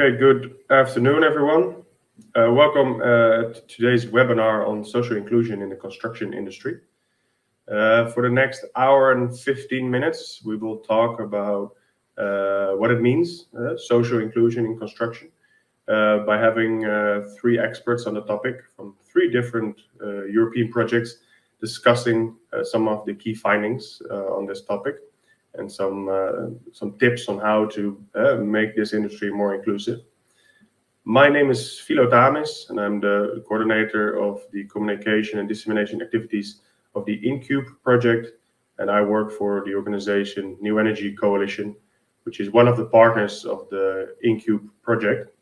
Okay, good afternoon, everyone. Welcome to today's webinar on social inclusion in the construction industry. For the next hour and 15 minutes, we will talk about what it means, social inclusion in construction, by having three experts on the topic from three different European projects discussing some of the key findings on this topic and some tips on how to make this industry more inclusive. My name is Philo Tamis, and I'm the coordinator of the communication and dissemination activities of the InCube project, and I work for the organization New Energy Coalition, which is one of the partners of the InCube project.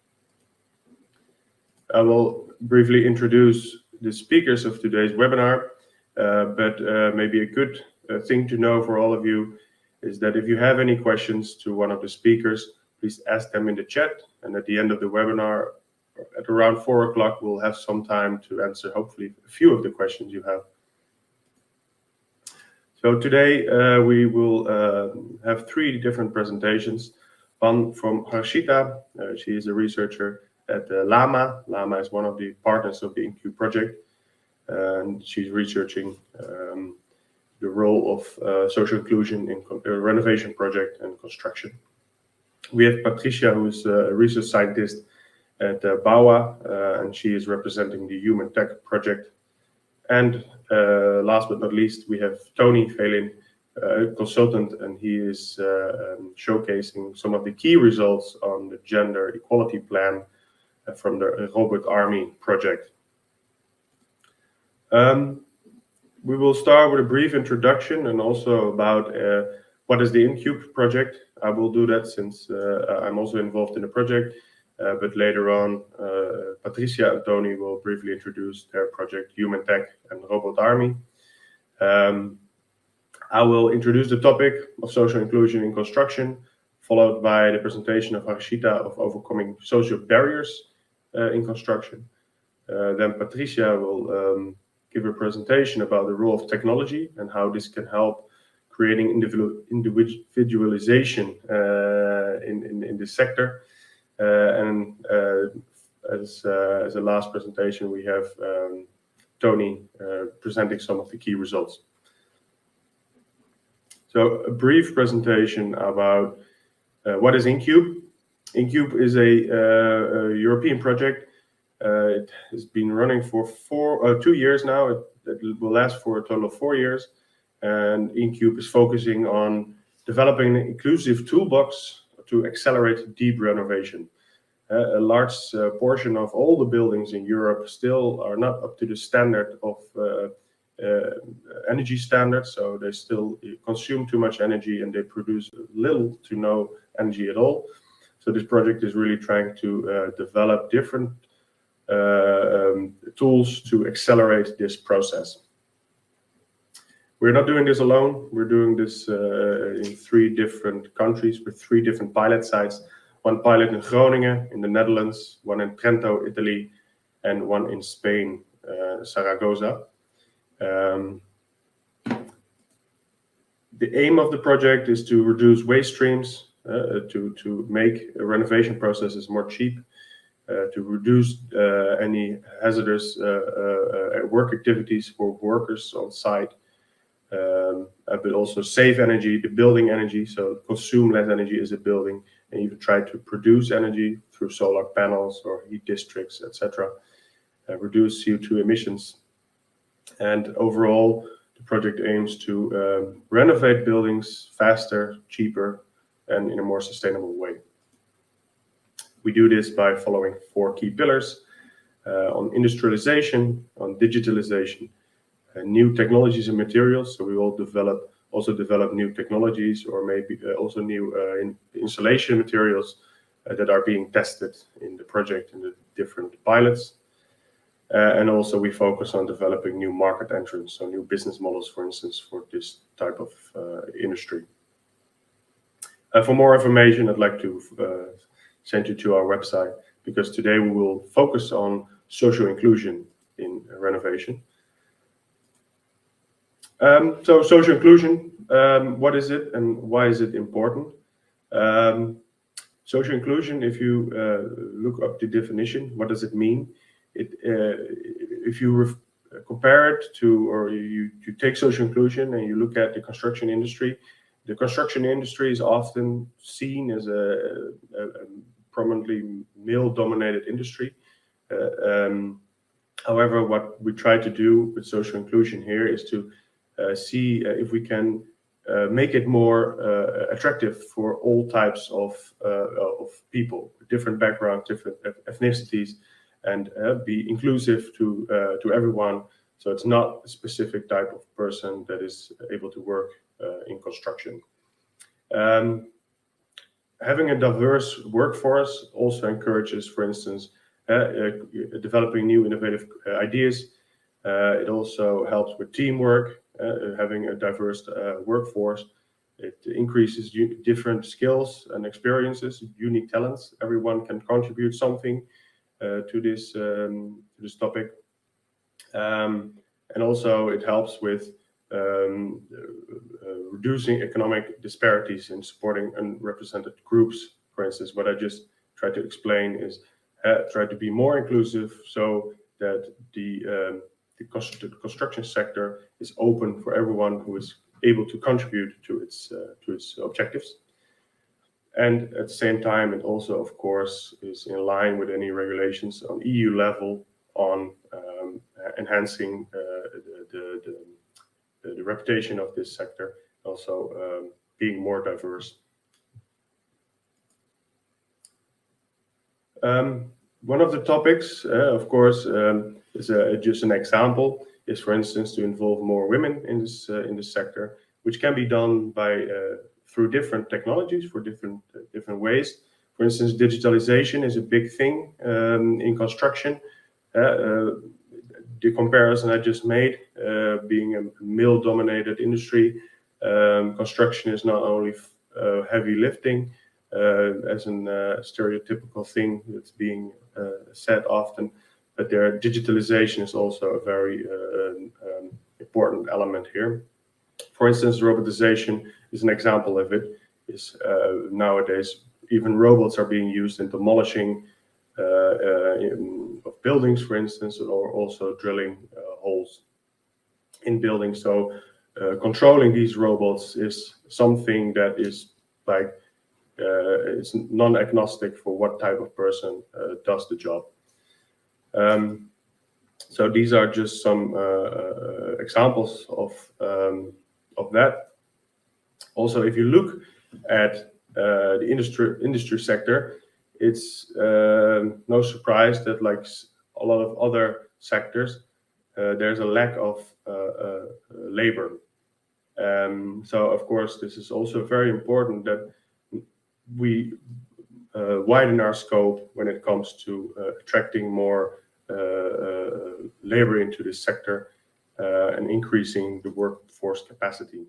I will briefly introduce the speakers of today's webinar, but maybe a good thing to know for all of you is that if you have any questions to one of the speakers, please ask them in the chat. And at the end of the webinar, at around 4 o'clock, we'll have some time to answer, hopefully, a few of the questions you have. So today, we will have three different presentations. One from Harshita. She is a researcher at LAMA. LAMA is one of the partners of the InCube project. And she's researching the role of social inclusion in renovation project and construction. We have Patricia, who is a research scientist at BAUA, and she is representing the HumanTech project. And last but not least, we have Tonny Velin, a consultant, and he is showcasing some of the key results on the gender equality plan from the RoBétArmé project. We will start with a brief introduction and also about what is the InCube project. I will do that since I'm also involved in the project, but later on, Patricia and Tonny will briefly introduce their project, HumanTech and RoBétArmé. I will introduce the topic of social inclusion in construction, followed by the presentation of Harshita of overcoming social barriers in construction. Then Patricia will give a presentation about the role of technology and how this can help creating individualization in this sector. And as a last presentation, we have Tonny presenting some of the key results. So a brief presentation about what is InCube. InCube is a European project. It has been running for 2 years now. It will last for a total of 4 years. And InCube is focusing on developing an inclusive toolbox to accelerate deep renovation. A large portion of all the buildings in Europe still are not up to the standard of energy standards, so they still consume too much energy and they produce little to no energy at all. So this project is really trying to develop different tools to accelerate this process. We're not doing this alone. We're doing this in 3 different countries with 3 different pilot sites. One pilot in Groningen, in the Netherlands, one in Trento, Italy, and one in Spain, Zaragoza. The aim of the project is to reduce waste streams, to make renovation processes more cheap, to reduce any hazardous work activities for workers on site, but also save energy, the building energy, so consume less energy as a building, and even try to produce energy through solar panels or heat districts, etc. Reduce CO2 emissions. And overall, the project aims to renovate buildings faster, cheaper, and in a more sustainable way. We do this by following 4 key pillars on industrialization, on digitalization, new technologies and materials. So we will also develop new technologies or maybe also new installation materials that are being tested in the project in the different pilots. And also we focus on developing new market entrants, so new business models, for instance, for this type of industry. For more information, I'd like to send you to our website, because today we will focus on social inclusion in renovation. So social inclusion, what is it and why is it important? Social inclusion, if you look up the definition, what does it mean? If you compare it to, or you take social inclusion and you look at the construction industry is often seen as a prominently male-dominated industry. However, what we try to do with social inclusion here is to see if we can make it more attractive for all types of people, different backgrounds, different ethnicities, and be inclusive to everyone. So it's not a specific type of person that is able to work in construction. Having a diverse workforce also encourages, for instance, developing new innovative ideas. It also helps with teamwork. Having a diverse workforce, it increases different skills and experiences, unique talents. Everyone can contribute something to this topic, and also it helps with reducing economic disparities in supporting unrepresented groups. For instance, what I just tried to explain is try to be more inclusive so that the construction sector is open for everyone who is able to contribute to its objectives. And at the same time, it also, of course, is in line with any regulations on EU level on enhancing the reputation of this sector, also being more diverse. One of the topics, of course, is just an example, is, for instance, to involve more women in this sector, which can be done by through different technologies, for different ways. For instance, digitalization is a big thing in construction. The comparison I just made, being a male-dominated industry, construction is not only heavy lifting, as a stereotypical thing that's being said often, but digitalization is also a very important element here. For instance, robotization is an example of it. Nowadays, even robots are being used in demolishing of buildings, for instance, or also drilling holes in buildings. So controlling these robots is something that is like it's non-agnostic for what type of person does the job. So these are just some examples of that. Also, if you look at the industry sector, it's no surprise that, like a lot of other sectors, there's a lack of labor. So, of course, this is also very important that we widen our scope when it comes to attracting more labor into this sector and increasing the workforce capacity.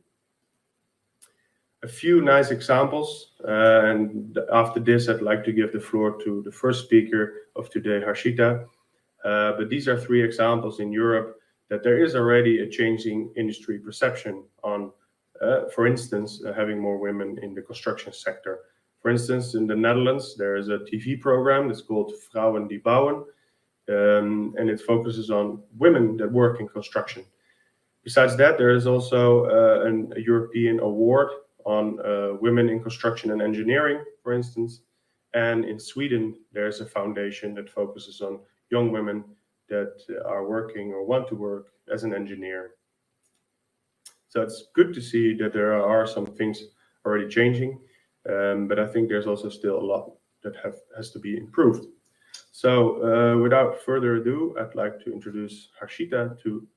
A few nice examples, and after this I'd like to give the floor to the first speaker of today, Harshita. But these are 3 examples in Europe that there is already a changing industry perception on, for instance, having more women in the construction sector. For instance, in the Netherlands, there is a TV program that's called Vrouwen die Bouwen, and it focuses on women that work in construction. Besides that, there is also a European award on women in construction and engineering, for instance. And in Sweden, there's a foundation that focuses on young women that are working or want to work as an engineer. So it's good to see that there are some things already changing, but I think there's also still a lot that has to be improved. So without further ado, I'd like to introduce Harshita to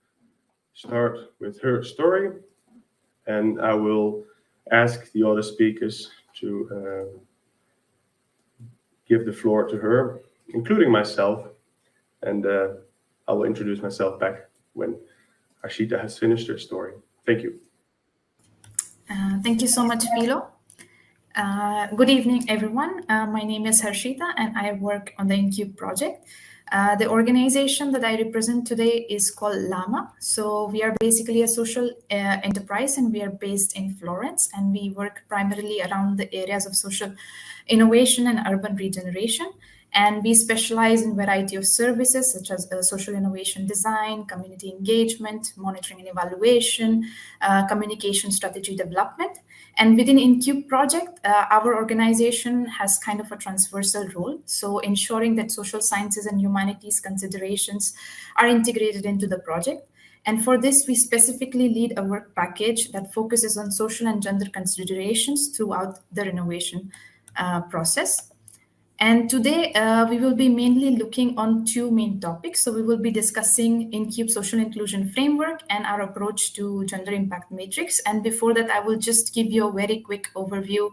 start with her story, and I will ask the other speakers to give the floor to her, including myself, and I will introduce myself back when Harshita has finished her story. Thank you. Thank you so much, Philo. Good evening, everyone. My name is Harshita, and I work on the InCube project. The organization that I represent today is called Llama. So we are basically a social enterprise, and we are based in Florence, and we work primarily around the areas of social innovation and urban regeneration. And we specialize in a variety of services such as social innovation design, community engagement, monitoring and evaluation, communication strategy development. And within InCube project, our organization has kind of a transversal role. So ensuring that social sciences and humanities considerations are integrated into the project. And for this, we specifically lead a work package that focuses on social and gender considerations throughout the renovation process. And today, we will be mainly looking on two main topics. So we will be discussing InCube social inclusion framework and our approach to gender impact matrix. And before that, I will just give you a very quick overview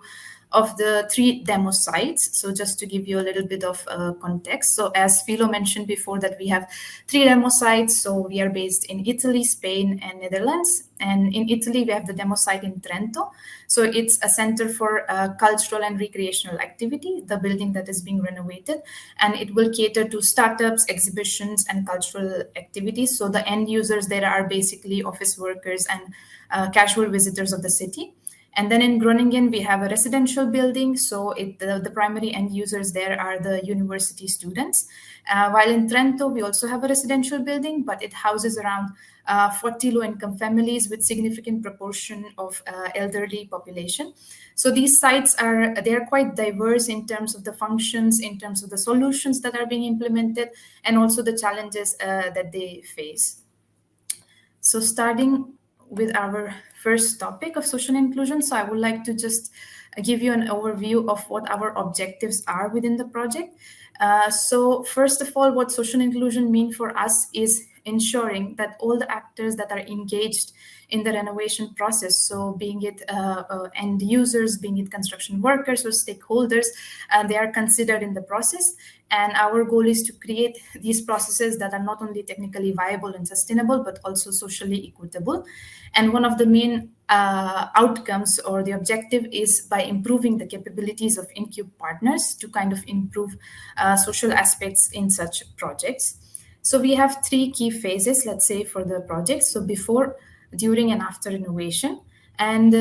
of the 3 demo sites. So just to give you a little bit of context. So as Philo mentioned before, that we have 3 demo sites. So we are based in Italy, Spain, and Netherlands. And in Italy, we have the demo site in Trento. So it's a center for cultural and recreational activity, the building that is being renovated. And it will cater to startups, exhibitions, and cultural activities. So the end users there are basically office workers and casual visitors of the city. And then in Groningen, we have a residential building. So the primary end users there are the university students. While in Trento, we also have a residential building, but it houses around 40 low-income families with significant proportion of elderly population. So these sites they're quite diverse in terms of the functions, in terms of the solutions that are being implemented, and also the challenges that they face. So starting with our first topic of social inclusion. So I would like to just give you an overview of what our objectives are within the project. So first of all, what social inclusion means for us is ensuring that all the actors that are engaged in the renovation process, so being it end users, being it construction workers or stakeholders, they are considered in the process. And our goal is to create these processes that are not only technically viable and sustainable, but also socially equitable. And one of the main outcomes or the objective is by improving the capabilities of InCube partners to kind of improve social aspects in such projects. So we have 3 key phases, let's say, for the project. So before, during, and after renovation. And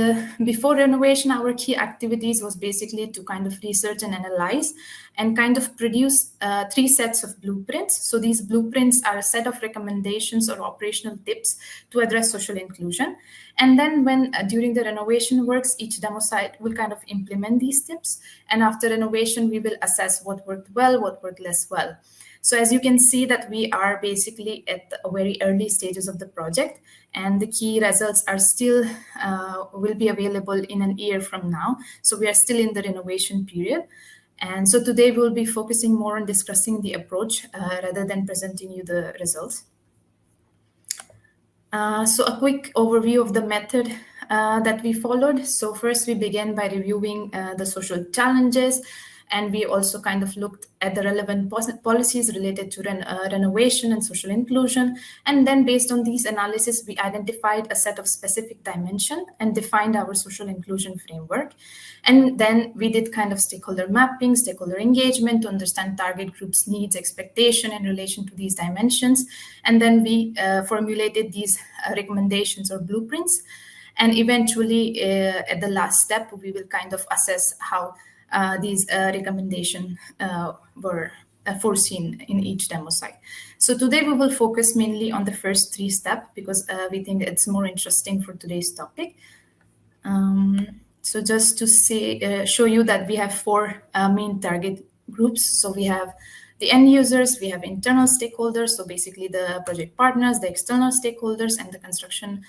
before renovation, our key activities was basically to kind of research and analyze and kind of produce 3 sets of blueprints. So these blueprints are a set of recommendations or operational tips to address social inclusion. And then when during the renovation works, each demo site will kind of implement these tips. And after renovation, we will assess what worked well, what worked less well. So as you can see that we are basically at the very early stages of the project, and the key results are still will be available in an year from now. So we are still in the renovation period. And so today we'll be focusing more on discussing the approach rather than presenting you the results. So a quick overview of the method that we followed. So first we began by reviewing the social challenges, and we also kind of looked at the relevant policies related to renovation and social inclusion. And then based on these analysis, we identified a set of specific dimensions and defined our social inclusion framework. And then we did kind of stakeholder mapping, stakeholder engagement to understand target groups' needs, expectation in relation to these dimensions. And then we formulated these recommendations or blueprints. And eventually, at the last step, we will kind of assess how these recommendations were foreseen in each demo site. So today we will focus mainly on the first 3 steps because we think it's more interesting for today's topic. So just to show you that we have 4 main target groups. So we have the end users, we have internal stakeholders, so basically the project partners, the external stakeholders, and the construction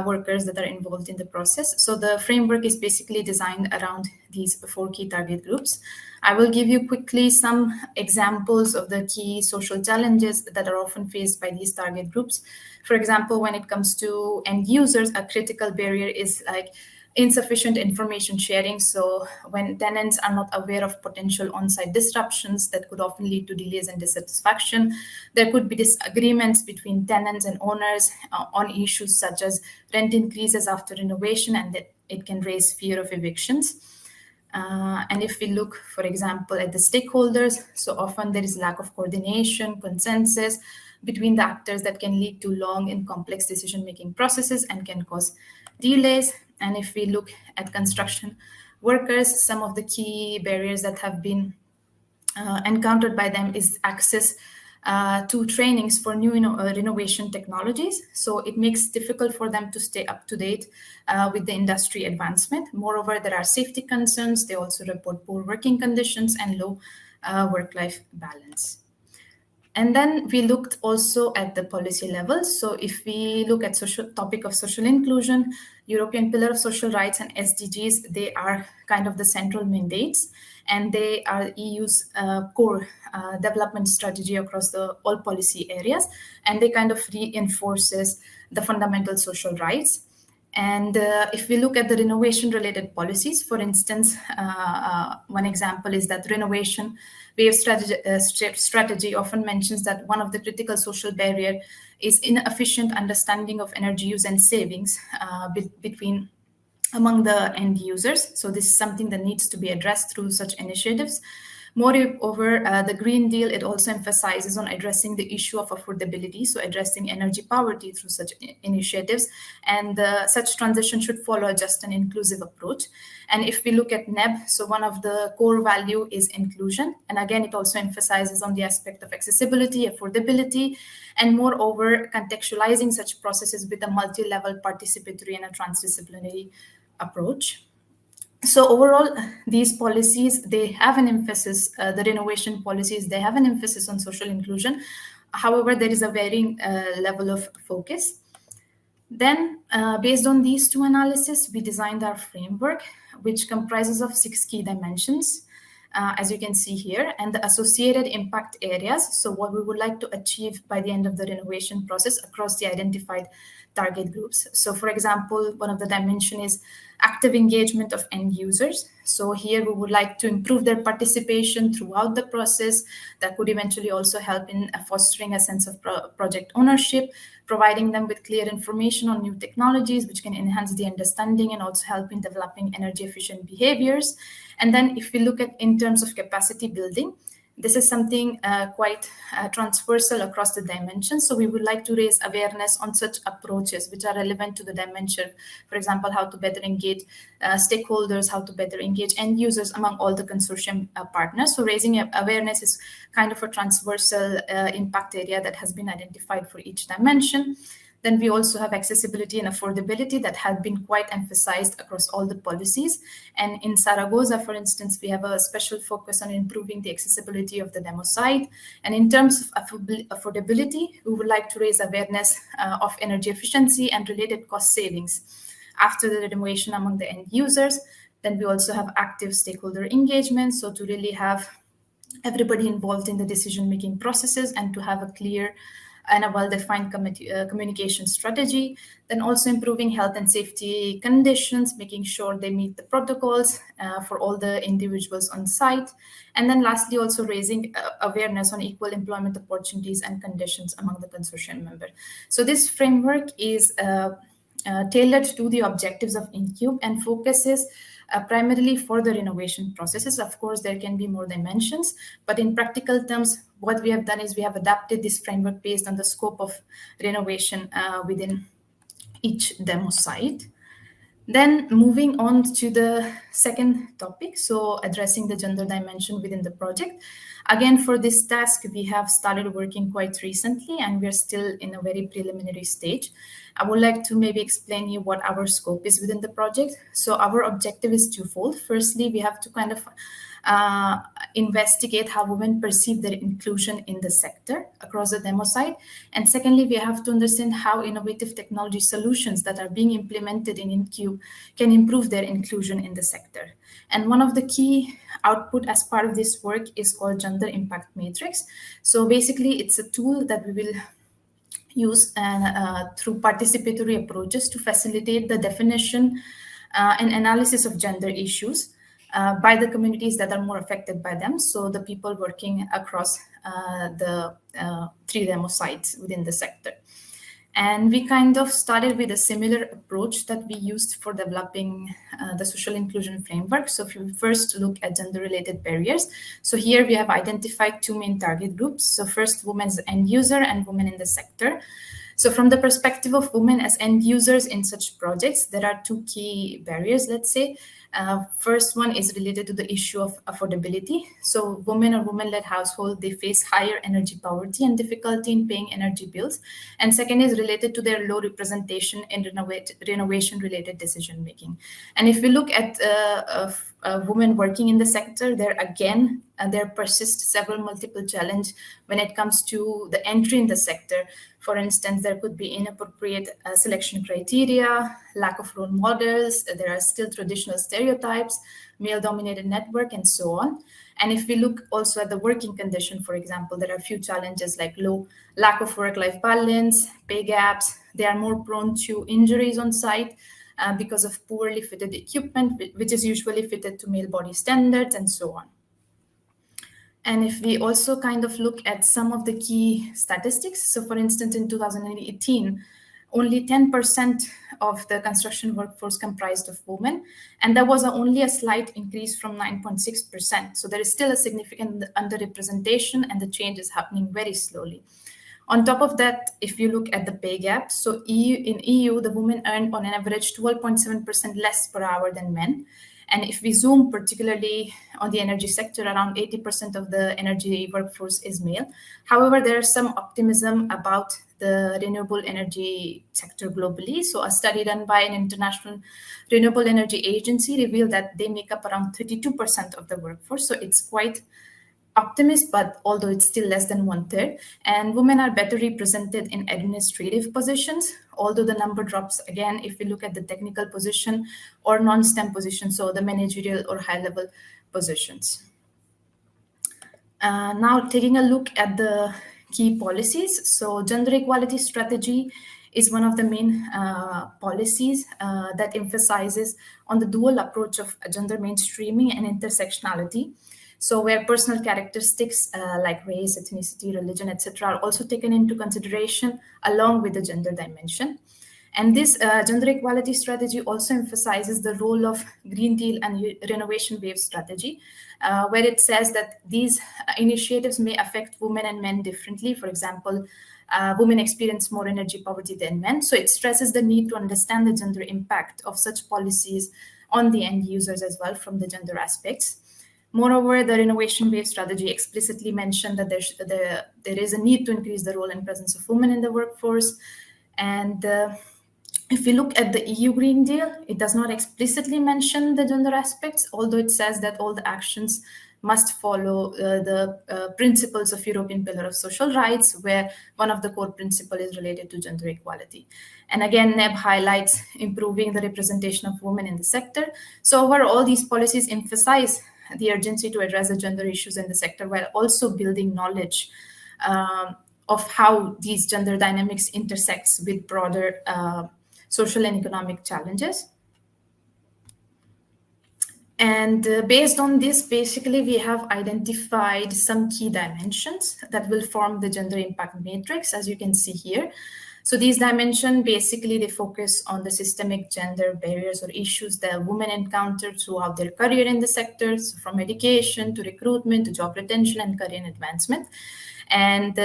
workers that are involved in the process. So the framework is basically designed around these 4 key target groups. I will give you quickly some examples of the key social challenges that are often faced by these target groups. For example, when it comes to end users, a critical barrier is like insufficient information sharing. So when tenants are not aware of potential on-site disruptions that could often lead to delays and dissatisfaction, there could be disagreements between tenants and owners on issues such as rent increases after renovation, and that it can raise fear of evictions. And if we look, for example, at the stakeholders, so often there is lack of coordination, consensus between the actors that can lead to long and complex decision-making processes and can cause delays. And if we look at construction workers, some of the key barriers that have been encountered by them is access to trainings for new renovation technologies. So it makes difficult for them to stay up to date with the industry advancement. Moreover, there are safety concerns. They also report poor working conditions and low work-life balance. And then we looked also at the policy level. So if we look at topic of social inclusion, European Pillar of Social Rights and SDGs, they are kind of the central mandates, and they are EU's core development strategy across all policy areas, and they kind of reinforces the fundamental social rights. And if we look at the renovation-related policies, for instance, one example is that renovation wave strategy often mentions that one of the critical social barrier is inefficient understanding of energy use and savings among the end users. So this is something that needs to be addressed through such initiatives. Moreover, the Green Deal, it also emphasizes on addressing the issue of affordability, so addressing energy poverty through such initiatives, and such transition should follow a just and inclusive approach. And if we look at NEB, so one of the core value is inclusion, and again, it also emphasizes on the aspect of accessibility, affordability, and moreover, contextualizing such processes with a multi-level participatory and a transdisciplinary approach. So overall, these policies, they have an emphasis, the renovation policies, they have an emphasis on social inclusion. However, there is a varying level of focus. Then, based on these two analyses, we designed our framework, which comprises of 6 key dimensions, as you can see here, and the associated impact areas. So what we would like to achieve by the end of the renovation process across the identified target groups. So for example, one of the dimension is active engagement of end users. So here we would like to improve their participation throughout the process. That could eventually also help in fostering a sense of project ownership, providing them with clear information on new technologies, which can enhance the understanding and also help in developing energy efficient behaviors. And then if we look at in terms of capacity building, this is something quite transversal across the dimensions. So we would like to raise awareness on such approaches which are relevant to the dimension. For example, how to better engage stakeholders, how to better engage end users among all the consortium partners. So raising awareness is kind of a transversal impact area that has been identified for each dimension. Then we also have accessibility and affordability that have been quite emphasized across all the policies. And in Zaragoza, for instance, we have a special focus on improving the accessibility of the demo site. And in terms of affordability, we would like to raise awareness of energy efficiency and related cost savings after the renovation among the end users. Then we also have active stakeholder engagement, so to really have everybody involved in the decision-making processes and to have a clear and a well-defined communication strategy. Then also improving health and safety conditions, making sure they meet the protocols for all the individuals on site. And then lastly, also raising awareness on equal employment opportunities and conditions among the consortium members. So this framework is tailored to the objectives of InCube and focuses primarily for the renovation processes. Of course, there can be more dimensions, but in practical terms, what we have done is we have adapted this framework based on the scope of renovation within each demo site. Then moving on to the second topic, so addressing the gender dimension within the project. Again, for this task, we have started working quite recently and we're still in a very preliminary stage. I would like to maybe explain you what our scope is within the project. So our objective is twofold. Firstly, we have to kind of investigate how women perceive their inclusion in the sector across the demo site. And secondly, we have to understand how innovative technology solutions that are being implemented in InCube can improve their inclusion in the sector. And one of the key output as part of this work is called Gender Impact Matrix. So basically, it's a tool that we will use through participatory approaches to facilitate the definition and analysis of gender issues by the communities that are more affected by them. So the people working across the 3 demo sites within the sector. And we kind of started with a similar approach that we used for developing the social inclusion framework. So if you first look at gender-related barriers, so here we have identified two main target groups. So first, women as end user and women in the sector. So from the perspective of women as end users in such projects, there are two key barriers, let's say. First one is related to the issue of affordability. So women or women-led households, they face higher energy poverty and difficulty in paying energy bills. And second is related to their low representation in renovation-related decision-making. And if we look at women working in the sector, there persist several multiple challenges when it comes to the entry in the sector. For instance, there could be inappropriate selection criteria, lack of role models, there are still traditional stereotypes, male-dominated network, and so on. And if we look also at the working condition, for example, there are a few challenges like lack of work-life balance, pay gaps. They are more prone to injuries on site because of poorly fitted equipment, which is usually fitted to male body standards, and so on. And if we also kind of look at some of the key statistics, so for instance, in 2018, only 10% of the construction workforce comprised of women, and there was only a slight increase from 9.6%. So there is still a significant underrepresentation, and the change is happening very slowly. On top of that, if you look at the pay gap, so in EU, the women earn on an average 12.7% less per hour than men. And if we zoom particularly on the energy sector, around 80% of the energy workforce is male. However, there is some optimism about the renewable energy sector globally. So a study done by an international renewable energy agency revealed that they make up around 32% of the workforce. So it's quite optimist, but although it's still less than 1/3, and women are better represented in administrative positions, although the number drops again if we look at the technical position or non-STEM positions, so the managerial or high-level positions. Now taking a look at the key policies. So gender equality strategy is one of the main policies that emphasizes on the dual approach of gender mainstreaming and intersectionality. So where personal characteristics like race, ethnicity, religion, etc. are also taken into consideration along with the gender dimension. And this gender equality strategy also emphasizes the role of Green Deal and Renovation Wave strategy, where it says that these initiatives may affect women and men differently. For example, women experience more energy poverty than men. So it stresses the need to understand the gender impact of such policies on the end users as well from the gender aspects. Moreover, the Renovation Wave strategy explicitly mentioned that there is a need to increase the role and presence of women in the workforce. And if we look at the EU Green Deal, it does not explicitly mention the gender aspects, although it says that all the actions must follow the principles of European Pillar of Social Rights, where one of the core principles is related to gender equality. And again, NEB highlights improving the representation of women in the sector. So overall, these policies emphasize the urgency to address the gender issues in the sector while also building knowledge of how these gender dynamics intersects with broader social and economic challenges. And based on this, basically, we have identified some key dimensions that will form the gender impact matrix, as you can see here. So these dimensions, basically, they focus on the systemic gender barriers or issues that women encounter throughout their career in the sectors, from education to recruitment to job retention and career advancement. And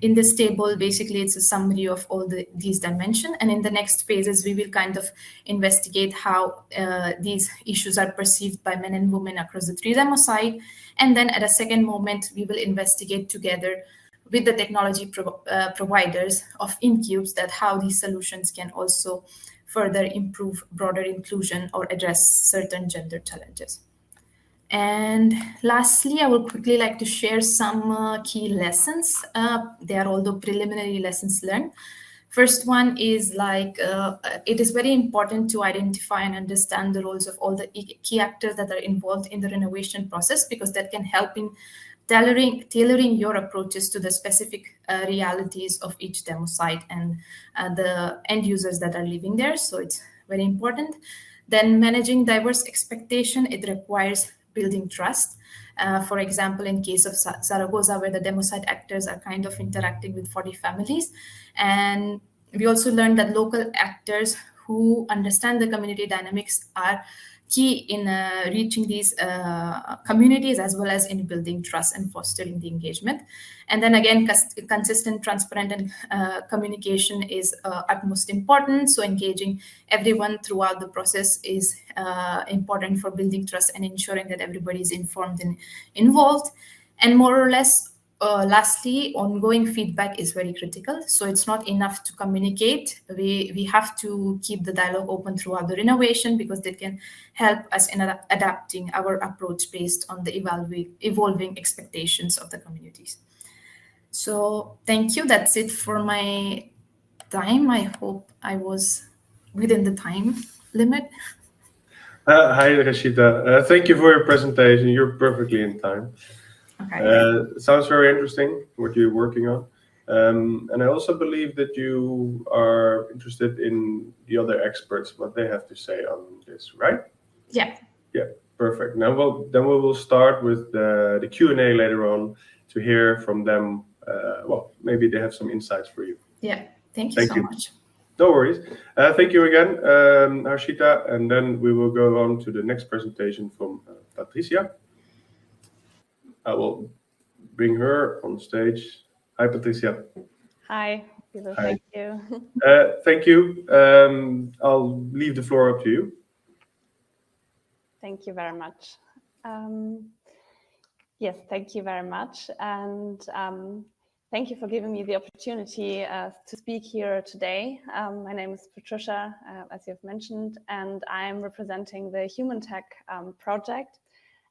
in this table, basically, it's a summary of all these dimensions. And in the next phases, we will kind of investigate how these issues are perceived by men and women across the three demosite. And then at a second moment, we will investigate together with the technology providers of InCubes that how these solutions can also further improve broader inclusion or address certain gender challenges. And lastly, I would quickly like to share some key lessons. They are all the preliminary lessons learned. First one is it is very important to identify and understand the roles of all the key actors that are involved in the renovation process, because that can help in tailoring your approaches to the specific realities of each demo site and the end users that are living there. So it's very important. Then managing diverse expectation, it requires building trust. For example, in case of Zaragoza, where the demo site actors are kind of interacting with 40 families, and we also learned that local actors who understand the community dynamics are key in reaching these communities, as well as in building trust and fostering the engagement. And then again, consistent, transparent, and communication is utmost important. So engaging everyone throughout the process is important for building trust and ensuring that everybody is informed and involved. And more or less, lastly, ongoing feedback is very critical. So it's not enough to communicate. We have to keep the dialogue open throughout the innovation, because they can help us in adapting our approach based on the evolving expectations of the communities. So thank you. That's it for my time. I hope I was within the time limit. Hi, Harshita. Thank you for your presentation. You're perfectly in time. Okay. Sounds very interesting what you're working on. And I also believe that you are interested in the other experts, what they have to say on this, right? Yeah. Yeah, perfect. Now, we will start with the Q&A later on to hear from them. Well, maybe they have some insights for you. Yeah, thank you so much. No worries. Thank you again, Harshita. And then we will go on to the next presentation from Patricia. I will bring her on stage. Hi, Patricia. Hi, Philo. Thank you. Thank you. I'll leave the floor up to you. Thank you very much. Yes, thank you very much. And thank you for giving me the opportunity to speak here today. My name is Patricia, as you've mentioned, and I'm representing the HumanTech project.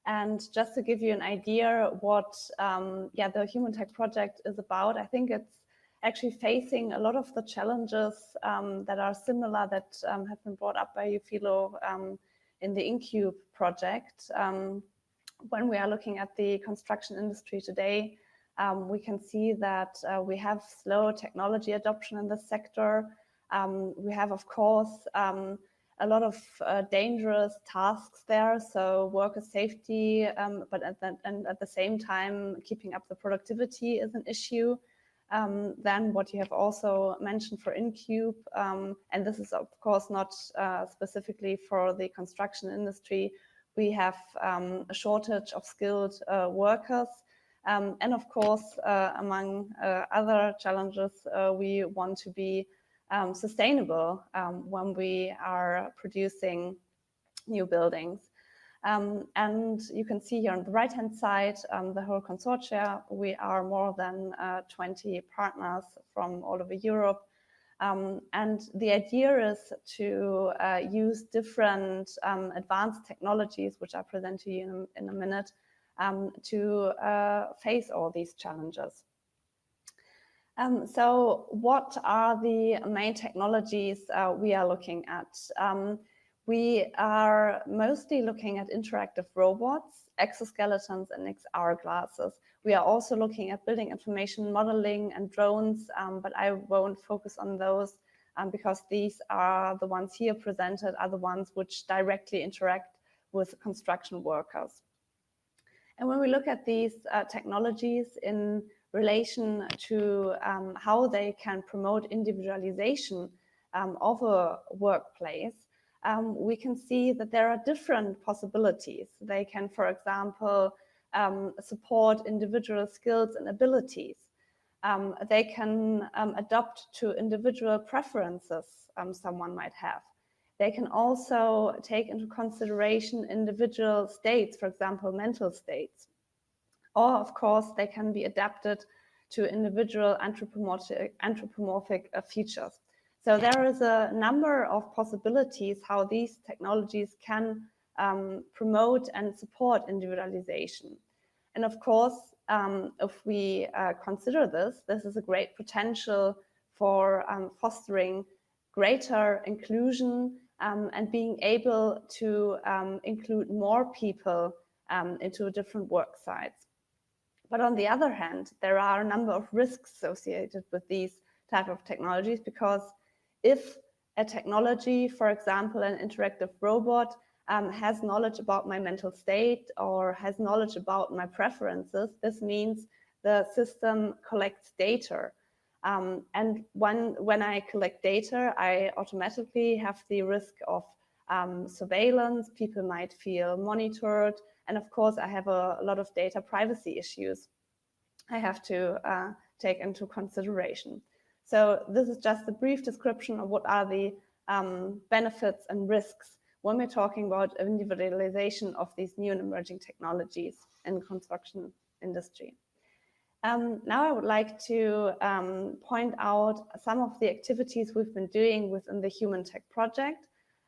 And just to give you an idea what the HumanTech project is about, I think it's actually facing a lot of the challenges that are similar that have been brought up by you, Philo, in the InCube project. When we are looking at the construction industry today, we can see that we have slow technology adoption in this sector. We have, of course, a lot of dangerous tasks there, so worker safety, but at the same time, keeping up the productivity is an issue. Then what you have also mentioned for InCube, and this is of course not specifically for the construction industry, we have a shortage of skilled workers. And of course, among other challenges, we want to be sustainable when we are producing new buildings. And you can see here on the right-hand side, the whole consortia. We are more than 20 partners from all over Europe. And the idea is to use different advanced technologies, which I'll present to you in a minute, to face all these challenges. So what are the main technologies we are looking at? We are mostly looking at interactive robots, exoskeletons, and XR glasses. We are also looking at building information modeling and drones, but I won't focus on those because these are the ones here presented, are the ones which directly interact with construction workers. And when we look at these technologies in relation to how they can promote individualization of a workplace, we can see that there are different possibilities. They can, for example, support individual skills and abilities. They can adapt to individual preferences someone might have. They can also take into consideration individual states, for example, mental states. Or, of course, they can be adapted to individual anthropomorphic features. So there is a number of possibilities how these technologies can promote and support individualization. And of course, if we consider this is a great potential for fostering greater inclusion and being able to include more people into different work sites. But on the other hand, there are a number of risks associated with these type of technologies, because if a technology, for example, an interactive robot, has knowledge about my mental state or has knowledge about my preferences, this means the system collects data. And when I collect data, I automatically have the risk of surveillance. People might feel monitored. And of course, I have a lot of data privacy issues I have to take into consideration. So this is just a brief description of what are the benefits and risks when we're talking about individualization of these new and emerging technologies in the construction industry. Now I would like to point out some of the activities we've been doing within the HumanTech project.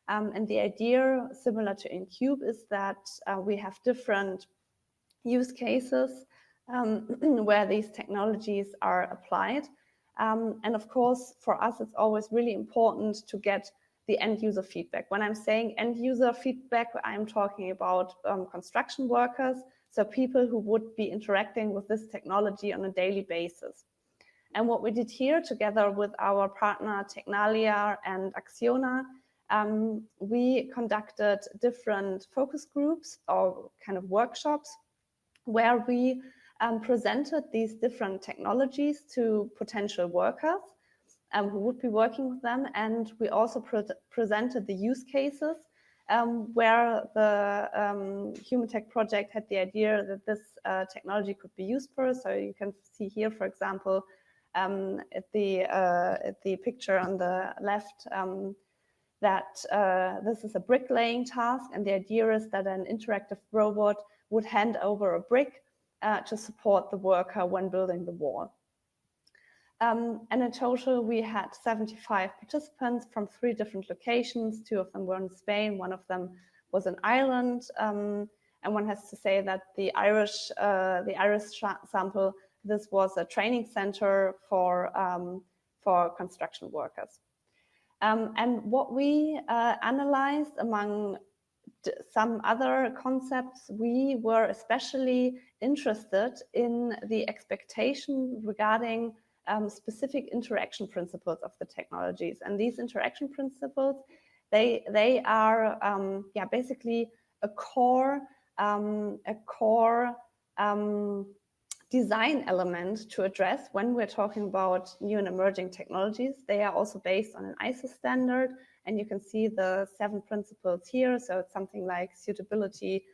And the idea, similar to InCube, is that we have different use cases where these technologies are applied. And of course, for us, it's always really important to get the end user feedback. When I'm saying end user feedback, I'm talking about construction workers, so people who would be interacting with this technology on a daily basis. And what we did here together with our partner Technalia and Acciona, we conducted different focus groups or kind of workshops where we presented these different technologies to potential workers who would be working with them. And we also presented the use cases where the HumanTech project had the idea that this technology could be used for. So you can see here, for example, at the picture on the left, that this is a bricklaying task. And the idea is that an interactive robot would hand over a brick to support the worker when building the wall. And in total, we had 75 participants from 3 different locations. 2 of them were in Spain, 1 of them was in Ireland. And one has to say that the Irish sample, this was a training center for construction workers. And what we analyzed among some other concepts, we were especially interested in the expectation regarding specific interaction principles of the technologies. And these interaction principles, they are basically a core design element to address when we're talking about new and emerging technologies. They are also based on an ISO standard, and you can see the 7 principles here. So it's something like suitability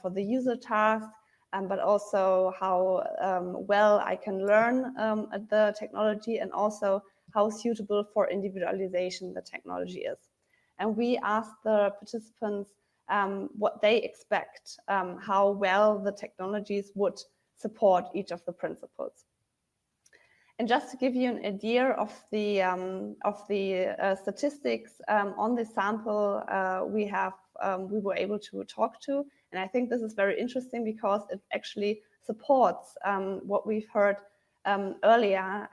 for the user task, but also how well I can learn the technology, and also how suitable for individualization the technology is. And we asked the participants what they expect, how well the technologies would support each of the principles. And just to give you an idea of the statistics on the sample we were able to talk to, and I think this is very interesting because it actually supports what we've heard earlier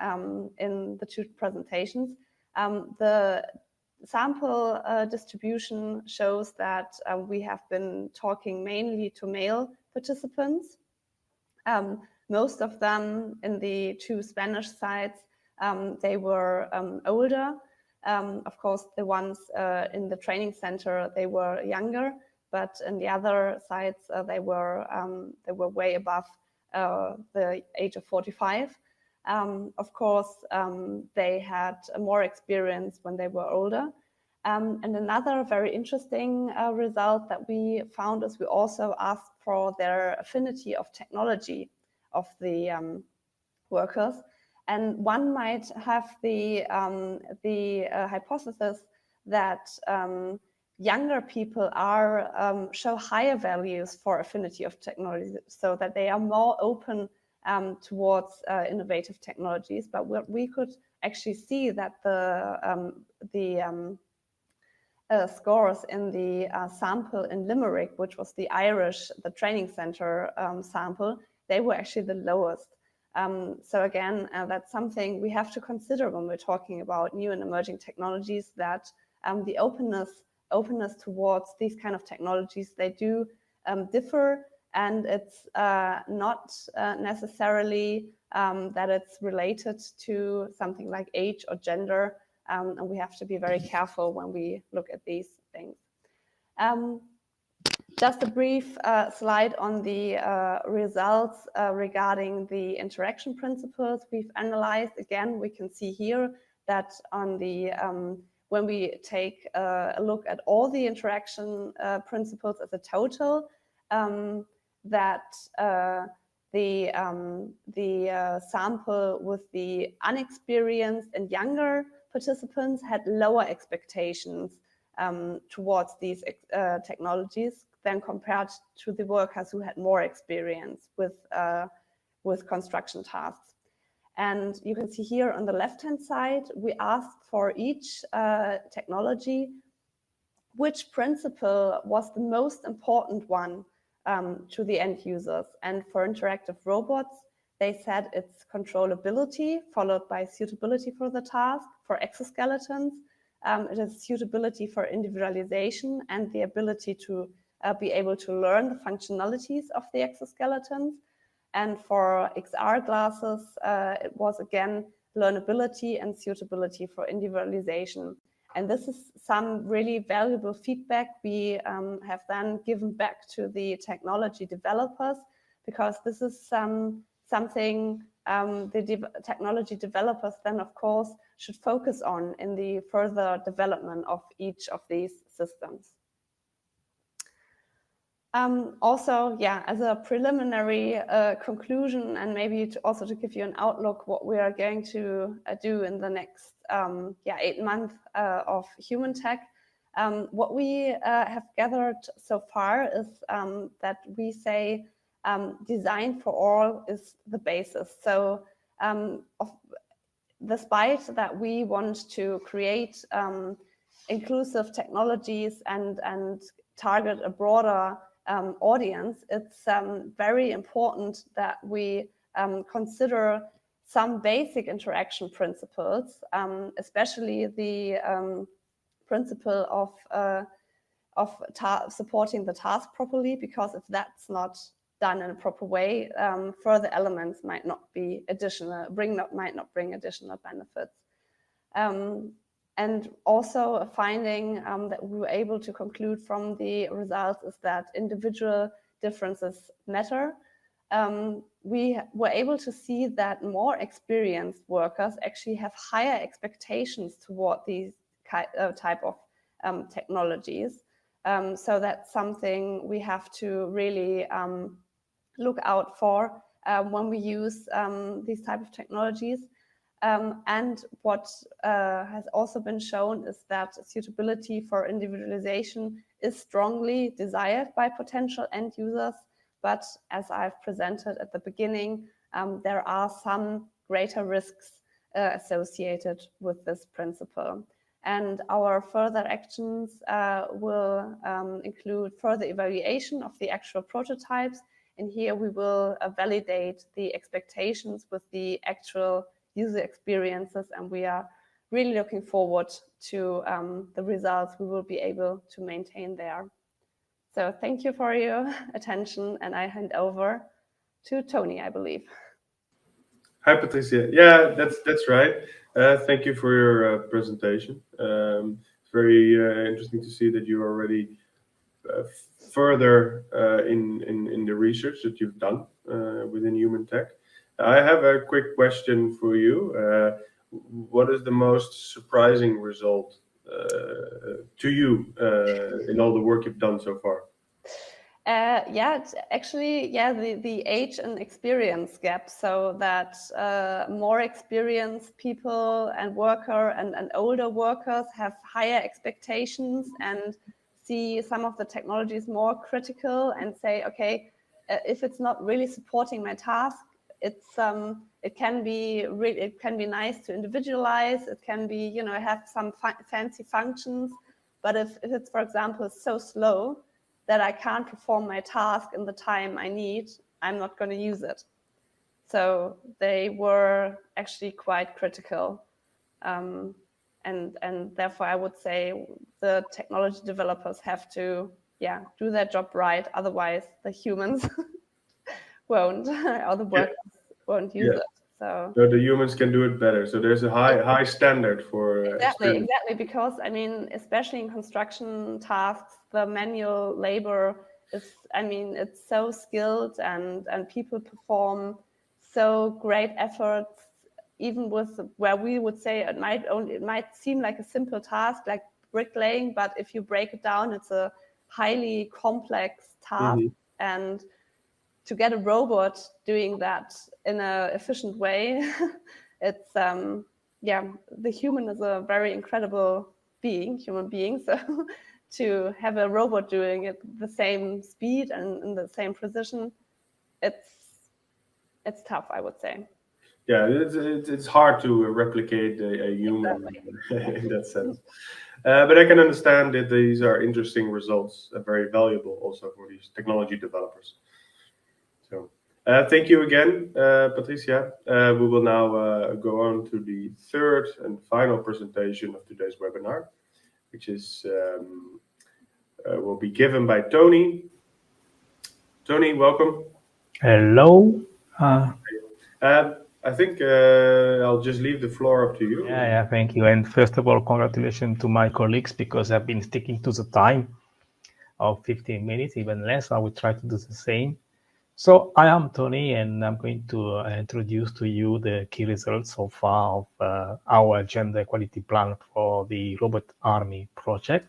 in the 2 presentations. The sample distribution shows that we have been talking mainly to male participants. Most of them in the 2 Spanish sites, they were older. Of course, the ones in the training center, they were younger, but in the other sites, they were way above the age of 45. Of course, they had more experience when they were older. And another very interesting result that we found is we also asked for their affinity of technology of the workers. And one might have the hypothesis that younger people show higher values for affinity of technology, so that they are more open towards innovative technologies. But what we could actually see that the scores in the sample in Limerick, which was the training center sample, they were actually the lowest. So again, that's something we have to consider when we're talking about new and emerging technologies, that the openness towards these kind of technologies, they do differ, and it's not necessarily that it's related to something like age or gender. And we have to be very careful when we look at these things. Just a brief slide on the results regarding the interaction principles we've analyzed. Again, we can see here that on the when we take a look at all the interaction principles as a total, that the sample with the unexperienced and younger participants had lower expectations towards these technologies than compared to the workers who had more experience with construction tasks. And you can see here on the left-hand side, we asked for each technology which principle was the most important one to the end users. And for interactive robots, they said it's controllability, followed by suitability for the task. For exoskeletons, it is suitability for individualization and the ability to be able to learn the functionalities of the exoskeletons. And for XR glasses, it was again learnability and suitability for individualization. And this is some really valuable feedback we have then given back to the technology developers, because this is something the technology developers then, of course, should focus on in the further development of each of these systems. Also, yeah, as a preliminary conclusion, and maybe also to give you an outlook what we are going to do in the next 8 months of HumanTech, what we have gathered so far is that we say design for all is the basis. So despite that we want to create inclusive technologies and target a broader audience, it's very important that we consider some basic interaction principles, especially the principle of supporting the task properly, because if that's not done in a proper way, further elements might not be might not bring additional benefits. And also a finding that we were able to conclude from the results is that individual differences matter. We were able to see that more experienced workers actually have higher expectations toward these type of technologies. So that's something we have to really look out for when we use these type of technologies. And what has also been shown is that suitability for individualization is strongly desired by potential end users. But as I've presented at the beginning, there are some greater risks associated with this principle. And our further actions will include further evaluation of the actual prototypes. And here we will validate the expectations with the actual user experiences, and we are really looking forward to the results we will be able to maintain there. So thank you for your attention, and I hand over to Tony, I believe. Hi, Patricia. Yeah, that's right. Thank you for your presentation. It's very interesting to see that you're already further in the research that you've done within HumanTech. I have a quick question for you. What is the most surprising result to you in all the work you've done so far? It's actually, the age and experience gap, so that more experienced people and older workers have higher expectations and see some of the technologies more critical and say, okay, if it's not really supporting my task, it can be nice to individualize. It can be, have some fancy functions, but if it's, for example, so slow that I can't perform my task in the time I need, I'm not going to use it. So they were actually quite critical, and therefore I would say the technology developers have to do their job right. Otherwise, the humans won't, or the workers won't use it. So the humans can do it better. So there's a high standard for exactly, because I mean, especially in construction tasks, the manual labor is, I mean, it's so skilled, and people perform so great efforts, even with where we would say it might seem like a simple task like bricklaying, but if you break it down, it's a highly complex task. And to get a robot doing that in an efficient way, it's the human is a very incredible human being. So to have a robot doing it the same speed and in the same precision, it's tough, I would say. Yeah, it's hard to replicate a human in that sense. But I can understand that these are interesting results and very valuable also for these technology developers. So thank you again, Patricia. We will now go on to the third and final presentation of today's webinar, which is will be given by Tony. Tony, welcome. Hello. I think I'll just leave the floor up to you. Yeah, thank you. And first of all, congratulations to my colleagues, because I've been sticking to the time of 15 minutes, even less. I will try to do the same. So I am Tony, and I'm going to introduce to you the key results so far of our gender equality plan for the RoBétArmé project,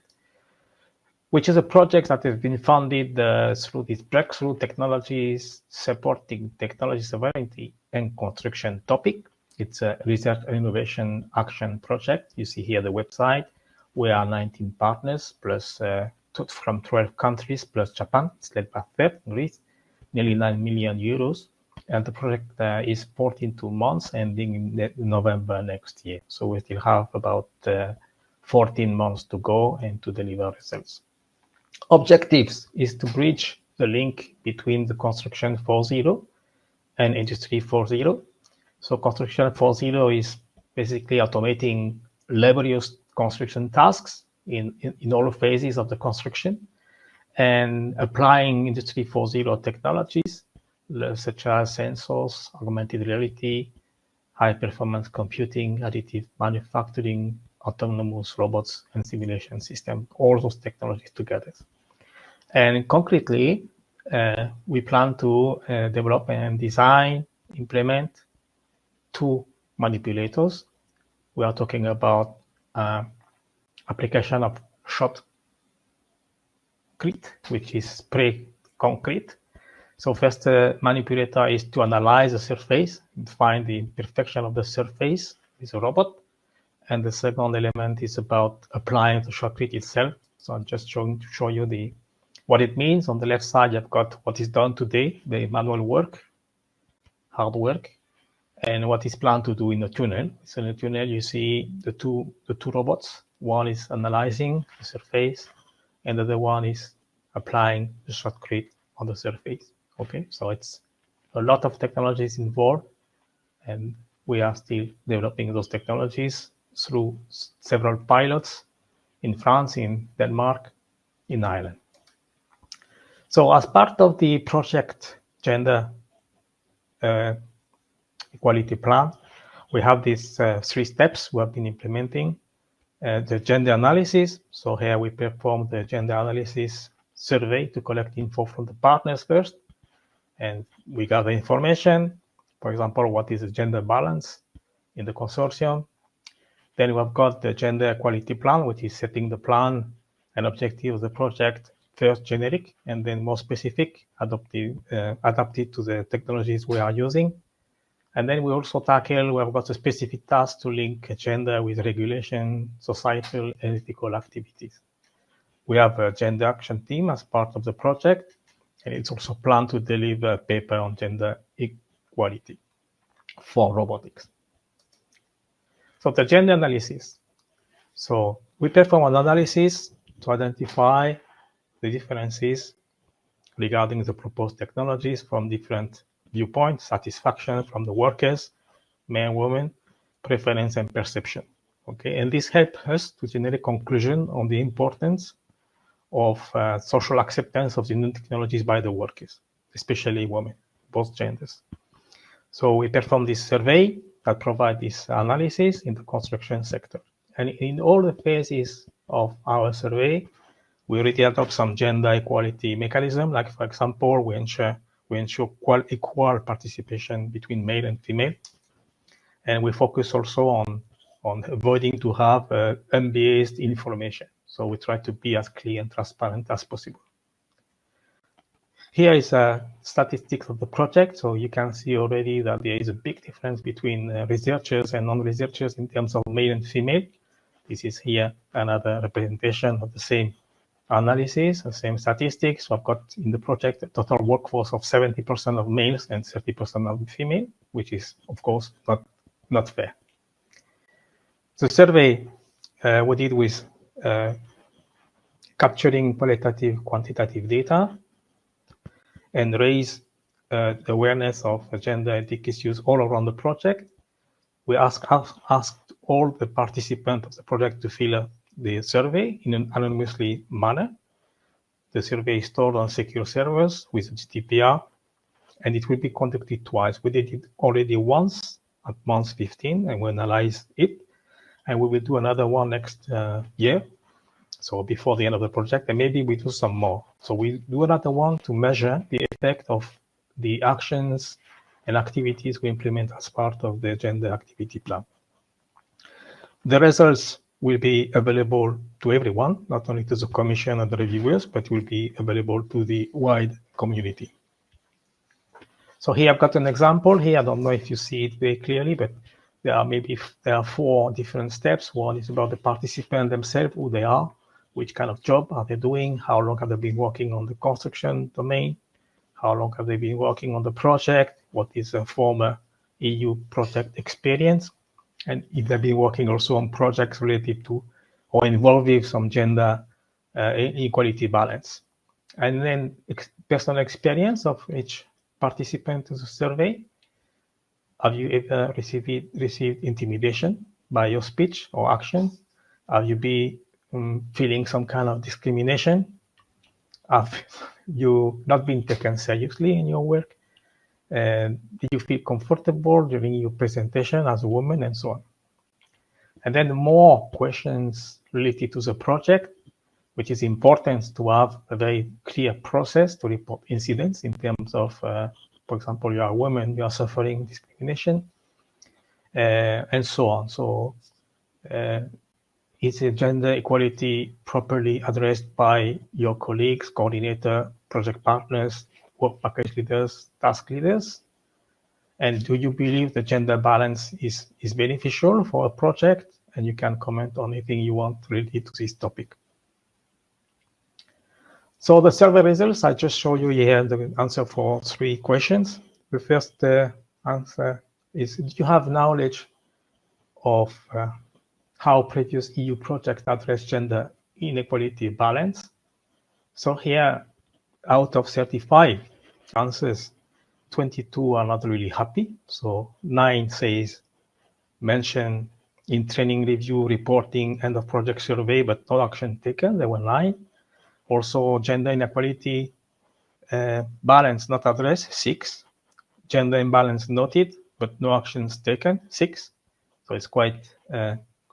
which is a project that has been funded through these breakthrough technologies, supporting technology sovereignty and construction topic. It's a research and innovation action project. You see here the website. We are 19 partners, plus from 12 countries, plus Japan. It's led by Greece, nearly 9 million euros. And the project is 42 months, ending in November next year. So we still have about 14 months to go and to deliver results. Objectives is to bridge the link between the Construction 4.0 and Industry 4.0. So Construction 4.0 is basically automating laborious construction tasks in all phases of the construction, and applying Industry 4.0 technologies such as sensors, augmented reality, high-performance computing, additive manufacturing, autonomous robots, and simulation system, all those technologies together. And concretely, we plan to develop and design, implement 2 manipulators. We are talking about application of shotcrete, which is spray concrete. So first manipulator is to analyze the surface and find the imperfection of the surface with a robot. And the second element is about applying the shotcrete itself. So I'm just showing to show you what it means. On the left side, you've got what is done today, the manual work, hard work, and what is planned to do in the tunnel. So in the tunnel, you see the two robots. One is analyzing the surface, and the other one is applying the shotcrete on the surface. Okay, so it's a lot of technologies involved, and we are still developing those technologies through several pilots in France, in Denmark, in Ireland. So as part of the project gender equality plan, we have these 3 steps we have been implementing. The gender analysis. So here we perform the gender analysis survey to collect info from the partners first. And we gather information, for example, what is the gender balance in the consortium. Then we've got the gender equality plan, which is setting the plan and objective of the project, first generic, and then more specific, adapted to the technologies we are using. And then we also we've got a specific task to link gender with regulation, societal, and ethical activities. We have a gender action team as part of the project, and it's also planned to deliver a paper on gender equality for robotics. So the gender analysis. So we perform an analysis to identify the differences regarding the proposed technologies from different viewpoints, satisfaction from the workers, men, women, preference, and perception. Okay, and this helps us to generate conclusion on the importance of social acceptance of the new technologies by the workers, especially women, both genders. So we perform this survey that provides this analysis in the construction sector. And in all the phases of our survey, We already adopt some gender equality mechanism, like for example, we ensure equal participation between male and female. And we focus also on avoiding to have unbiased information. So we try to be as clear and transparent as possible. Here is a statistics of the project. So you can see already that there is a big difference between researchers and non-researchers in terms of male and female. This is here another representation of the same analysis, the same statistics. So I've got in the project a total workforce of 70% of males and 30% of female, which is, of course, not fair. The survey we did with capturing qualitative, quantitative data and raise the awareness of gender ethic issues all around the project. We asked all the participants of the project to fill out the survey in an anonymously manner. The survey is stored on secure servers with GDPR, and it will be conducted twice. We did it already once at month 15, and we analyzed it, and we will do another one next year, so before the end of the project, and maybe we do some more. So we do another one to measure the effect of the actions and activities we implement as part of the gender activity plan. The results will be available to everyone, not only to the commission and the reviewers, but will be available to the wide community. So here I've got an example here. I don't know if you see it very clearly, but there are 4 different steps. One is about the participant themselves, who they are, which kind of job are they doing, how long have they been working on the construction domain, how long have they been working on the project, what is a former EU project experience, and if they've been working also on projects related to or involving some gender equality balance. And then personal experience of each participant to the survey. Have you ever received intimidation by your speech or action? Have you been feeling some kind of discrimination? Have you not been taken seriously in your work? Did you feel comfortable during your presentation as a woman, and so on? And then more questions related to the project, which is important to have a very clear process to report incidents in terms of, for example, you are a woman, you are suffering discrimination, and so on. So is gender equality properly addressed by your colleagues, coordinator, project partners, work package leaders, task leaders? And do you believe the gender balance is beneficial for a project? And you can comment on anything you want related to this topic. So the survey results, I just show you here the answer for 3 questions. The first answer is, do you have knowledge of how previous EU projects address gender inequality balance? So here, out of 35 answers, 22 are not really happy. So 9 says mention in training review, reporting, end of project survey, but no action taken. There were 9. Also, gender inequality balance not addressed, 6. Gender imbalance noted, but no actions taken, 6. So it's quite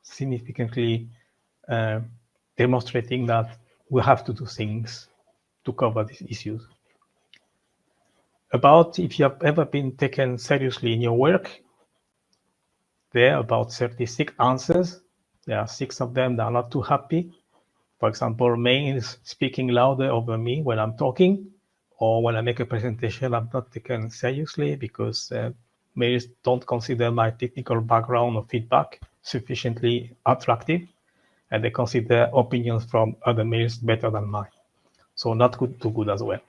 significantly demonstrating that we have to do things to cover these issues. About if you have ever been taken seriously in your work, there are about 36 answers. There are 6 of them that are not too happy. For example, males speaking louder over me when I'm talking, or when I make a presentation, I'm not taken seriously because males don't consider my technical background or feedback sufficiently attractive, and they consider opinions from other males better than mine. So not good to good as well.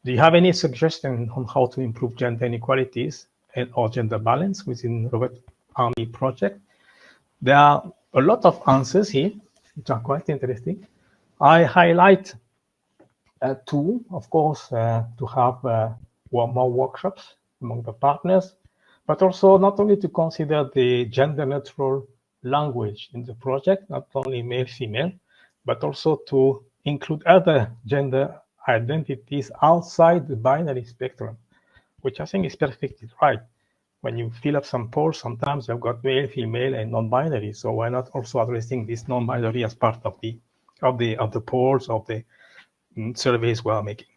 Do you have any suggestion on how to improve gender inequalities or gender balance within RoBétArmé project? There are a lot of answers here, which are quite interesting. I highlight 2, of course, to have more workshops among the partners, but also not only to consider the gender neutral language in the project, not only male, female, but also to include other gender identities outside the binary spectrum, which I think is perfectly right. When you fill up some polls, sometimes you've got male, female, and non-binary. So why not also addressing this non-binary as part of the the polls, of the surveys we are making.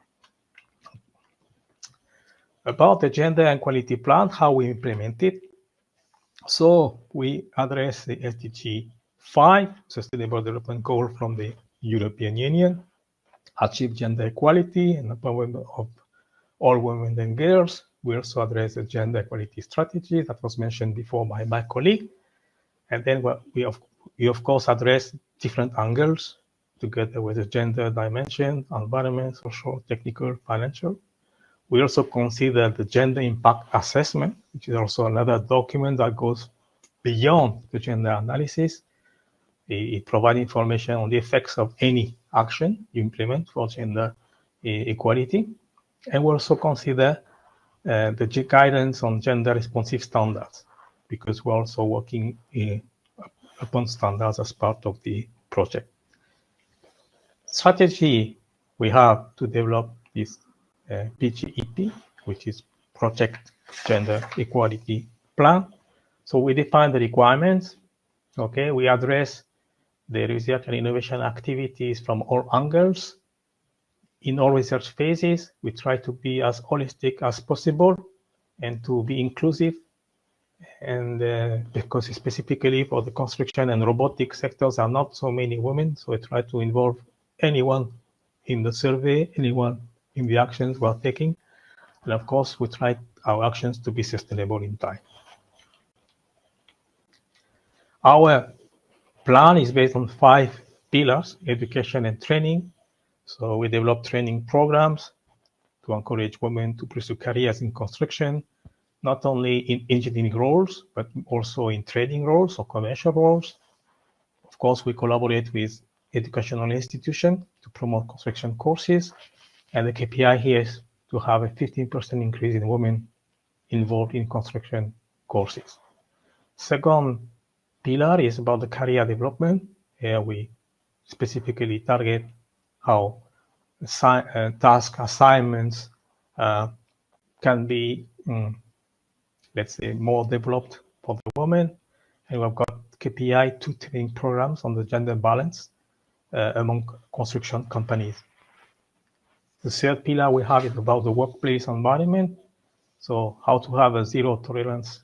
About the gender equality plan, how we implement it. So we address the SDG 5, Sustainable Development Goal from the European Union, achieve gender equality and empowerment of all women and girls. We also address the gender equality strategy that was mentioned before by my colleague. And then we of course address different angles together with the gender dimension, environment, social, technical, financial. We also consider the gender impact assessment, which is also another document that goes beyond the gender analysis. It provides information on the effects of any action you implement for gender equality. And we also consider the guidance on gender responsive standards, because we're also working upon standards as part of the project. Strategy, we have to develop this PGEP, which is Project Gender Equality Plan. So we define the requirements. Okay, we address the research and innovation activities from all angles. In all research phases, we try to be as holistic as possible and to be inclusive. And because specifically for the construction and robotic sectors are not so many women, so we try to involve anyone in the survey, anyone in the actions we are taking. And of course, we try our actions to be sustainable in time. Our plan is based on 5 pillars: education and training. So we develop training programs to encourage women to pursue careers in construction, not only in engineering roles, but also in trading roles or commercial roles. Of course, we collaborate with educational institutions to promote construction courses. And the KPI here is to have a 15% increase in women involved in construction courses. Second pillar is about the career development. Here we specifically target how task assignments can be, let's say, more developed for the women. And we've got KPI tutoring programs on the gender balance among construction companies. The third pillar we have is about the workplace environment. So how to have a zero tolerance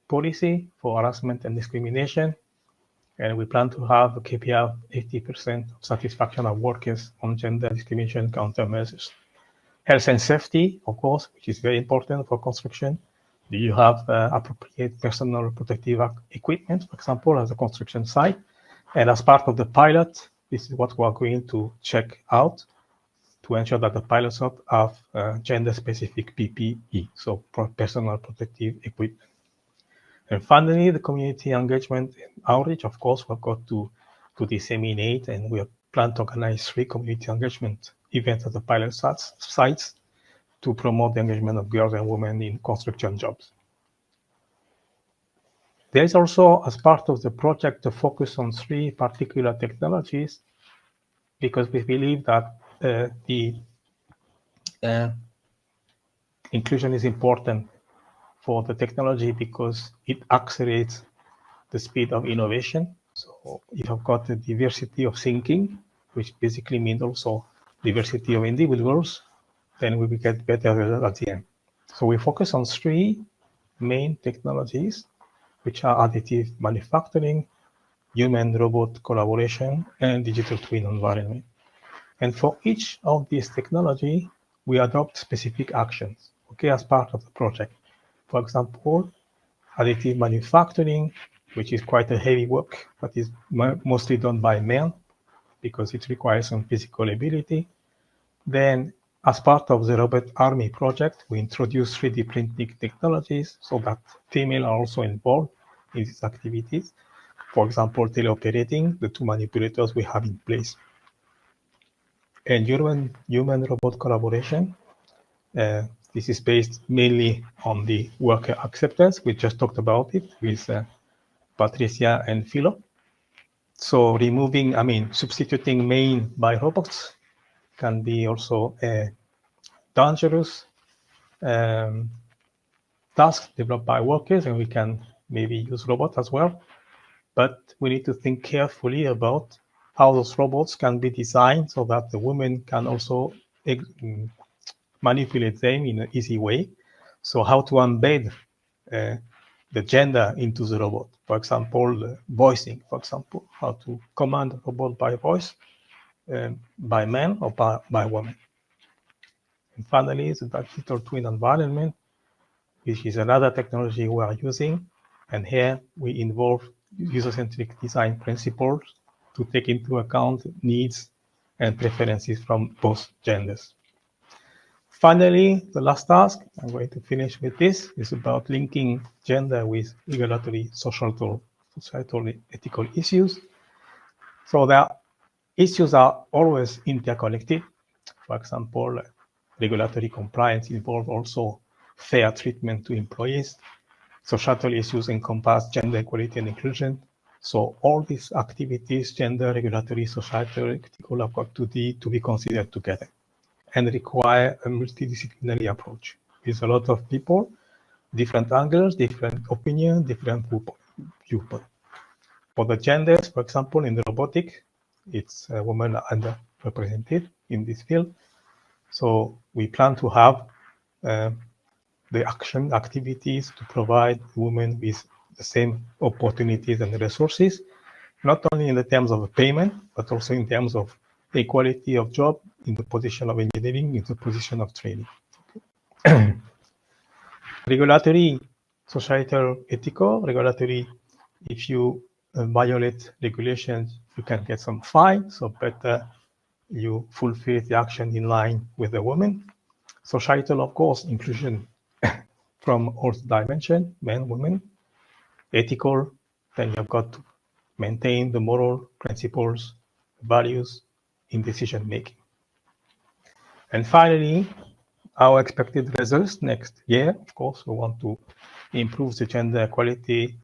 policy for harassment and discrimination. And we plan to have a KPI of 80% satisfaction of workers on gender discrimination countermeasures. Health and safety, of course, which is very important for construction. Do you have appropriate personal protective equipment, for example, as a construction site? And as part of the pilot, this is what we are going to check out to ensure that the pilots have gender-specific PPE, so personal protective equipment. And finally, the community engagement and outreach, of course, we've got to disseminate, and we plan to organize 3 community engagement events at the pilot sites to promote the engagement of girls and women in construction jobs. There is also, as part of the project, a focus on 3 particular technologies, because we believe that the inclusion is important for the technology because it accelerates the speed of innovation. So if I've got the diversity of thinking, which basically means also diversity of individuals, then we will get better results at the end. So we focus on 3 main technologies, which are additive manufacturing, human-robot collaboration, and digital twin environment. And for each of these technology, we adopt specific actions, okay, as part of the project. For example, additive manufacturing, which is quite a heavy work, but is mostly done by men because it requires some physical ability. Then, as part of the RoBétArmé project, we introduce 3D printing technologies so that females are also involved in these activities. For example, teleoperating the 2 manipulators we have in place. And human-robot collaboration. This is based mainly on the worker acceptance. We just talked about it with Patricia and Philo. So substituting man by robots can be also a dangerous task developed by workers, and we can maybe use robots as well. But we need to think carefully about how those robots can be designed so that the women can also manipulate them in an easy way. So how to embed the gender into the robot. For example, voicing, for example, how to command a robot by voice, by man or by woman. And finally, the digital twin environment, which is another technology we are using. And here we involve user-centric design principles to take into account needs and preferences from both genders. Finally, the last task, I'm going to finish with this, is about linking gender with regulatory, societal, ethical issues. So the issues are always interconnected. For example, regulatory compliance involves also fair treatment to employees. Societal issues encompass gender equality and inclusion. So all these activities, gender, regulatory, societal, ethical, have got to be considered together and require a multidisciplinary approach with a lot of people, different angles, different opinions, different viewpoints. For the genders, for example, in the robotic, it's women are underrepresented in this field. So we plan to have the activities to provide women with the same opportunities and resources, not only in the terms of payment, but also in terms of the equality of job, in the position of engineering, in the position of training. Regulatory, societal, ethical. Regulatory, if you violate regulations, you can get some fine, so better you fulfill the action in line with the women. Societal, of course, inclusion from all dimensions, men, women. Ethical, then you've got to maintain the moral principles, values in decision making. And finally, our expected results next year. Of course, we want to improve the gender equality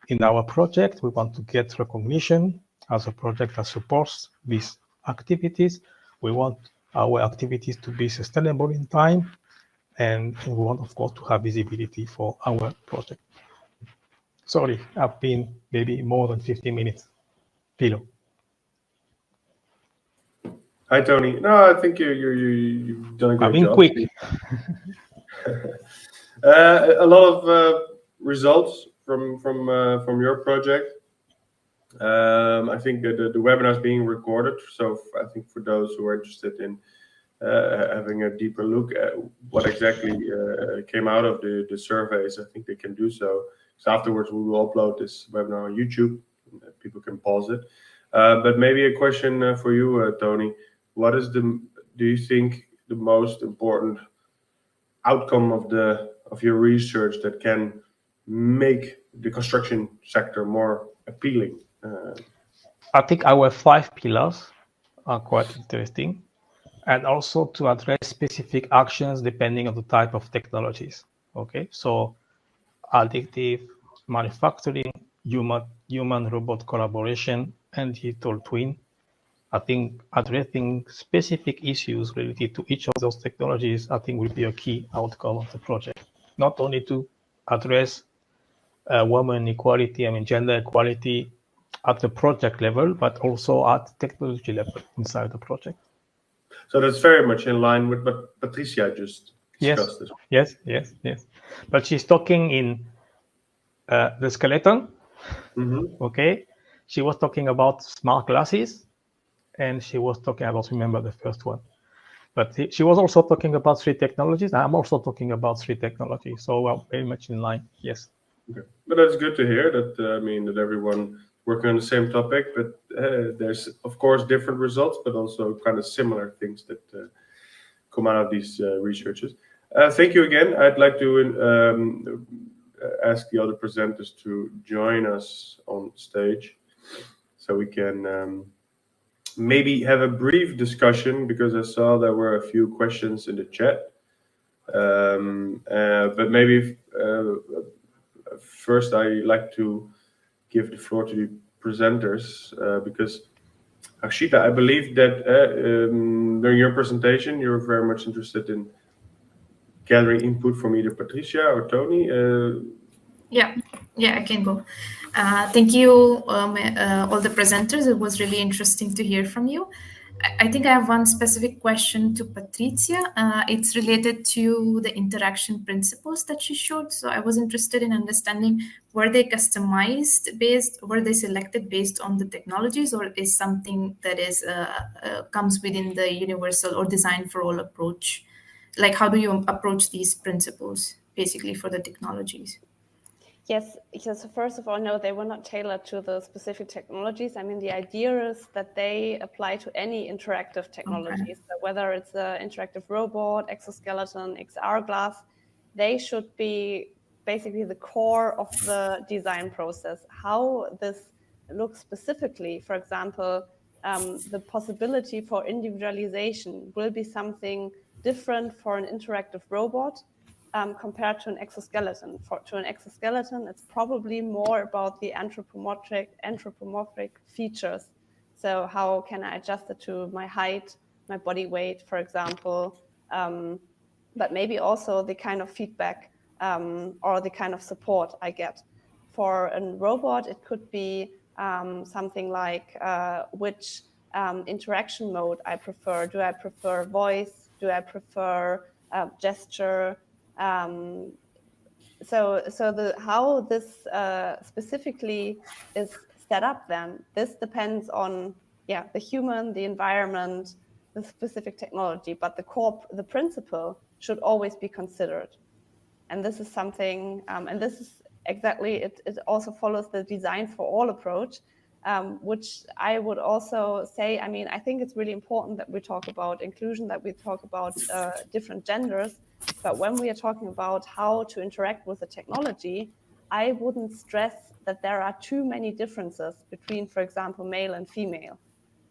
in our project. We want to get recognition as a project that supports these activities. We want our activities to be sustainable in time. And we want, of course, to have visibility for our project. Sorry, I've been maybe more than 50 minutes. Philo. Hi, Tony. No, I think you've done a great job. I've been quick. A lot of results from your project. I think the webinar is being recorded, so I think for those who are interested in having a deeper look at what exactly came out of the surveys, I think they can do so. So afterwards, we will upload this webinar on YouTube. People can pause it. But maybe a question for you, Tony. What is do you think the most important outcome of your research that can make the construction sector more appealing? I think our 5 pillars are quite interesting, and also to address specific actions depending on the type of technologies. Okay, so additive manufacturing, human-robot collaboration, and digital twin. I think addressing specific issues related to each of those technologies, I think, will be a key outcome of the project. Not only to address women equality, gender equality at the project level, but also at technology level inside the project. So that's very much in line with what Patricia just discussed. Yes. But she's talking in the skeleton. Mm-hmm. Okay. She was talking about smart glasses, and she was talking about, remember the first one. But she was also talking about 3 technologies. I'm also talking about 3 technologies. So we're very much in line. Yes. Okay. But that's good to hear that, that everyone working on the same topic, but there's of course different results, but also kind of similar things that come out of these researches. Thank you again. I'd like to ask the other presenters to join us on stage so we can maybe have a brief discussion, because I saw there were a few questions in the chat. But maybe first I'd like to give the floor to the presenters, because Harshita, I believe that during your presentation, you were very much interested in gathering input from either Patricia or Tony. Yeah, I can go. Thank you, all the presenters. It was really interesting to hear from you. I think I have one specific question to Patricia. It's related to the interaction principles that she showed. So I was interested in understanding, were they customized were they selected based on the technologies, or is something that is comes within the universal or design for all approach? Like, how do you approach these principles basically for the technologies? Yes, so first of all, no, they were not tailored to the specific technologies. I mean, the idea is that they apply to any interactive technology. Okay. So whether it's an interactive robot, exoskeleton, XR glass, they should be basically the core of the design process. How this looks specifically, for example, the possibility for individualization will be something different for an interactive robot compared to an exoskeleton. To an exoskeleton, it's probably more about the anthropomorphic features. So how can I adjust it to my height, my body weight, for example, but maybe also the kind of feedback or the kind of support I get. For a robot, it could be something like which interaction mode I prefer. Do I prefer voice? Do I prefer gesture? So how this specifically is set up, then this depends on the human, the environment, the specific technology, but the principle should always be considered. And this is something, and this is exactly it also follows the design for all approach, which I would also say, I mean, I think it's really important that we talk about inclusion, that we talk about different genders. But when we are talking about how to interact with the technology, I wouldn't stress that there are too many differences between, for example, male and female.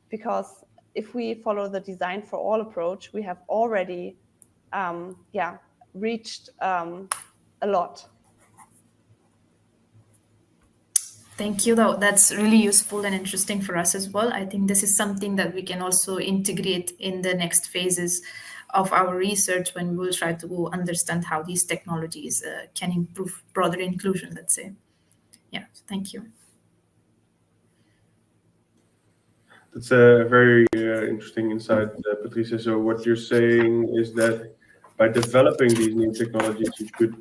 Because if we follow the design for all approach, we have already reached a lot. Thank you, though. That's really useful and interesting for us as well. I think this is something that we can also integrate in the next phases of our research when we will try to understand how these technologies can improve broader inclusion, let's say. Yeah, thank you. That's a very interesting insight, Patricia. So what you're saying is that by developing these new technologies, you could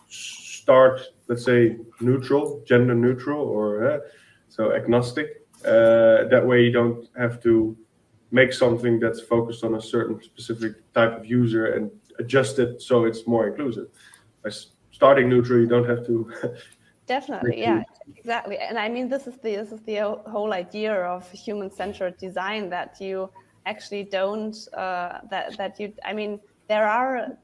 start, let's say, neutral, gender neutral, or so agnostic. That way you don't have to make something that's focused on a certain specific type of user and adjust it so it's more inclusive. By starting neutral, you don't have to. Definitely, yeah, exactly. And I mean, this is the whole idea of human-centered design, that you actually don't I mean, there are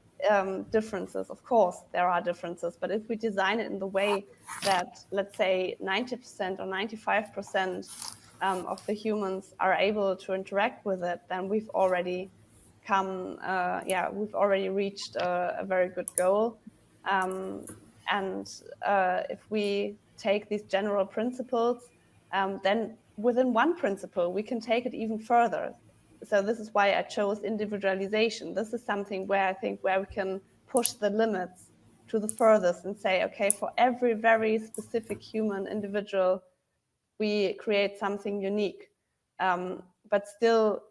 differences, of course, there are differences, but if we design it in the way that, let's say, 90% or 95% of the humans are able to interact with it, then we've already we've already reached a very good goal. And if we take these general principles, then within one principle, we can take it even further. So this is why I chose individualization. This is something where I think where we can push the limits to the furthest and say, okay, for every very specific human individual, we create something unique. But still,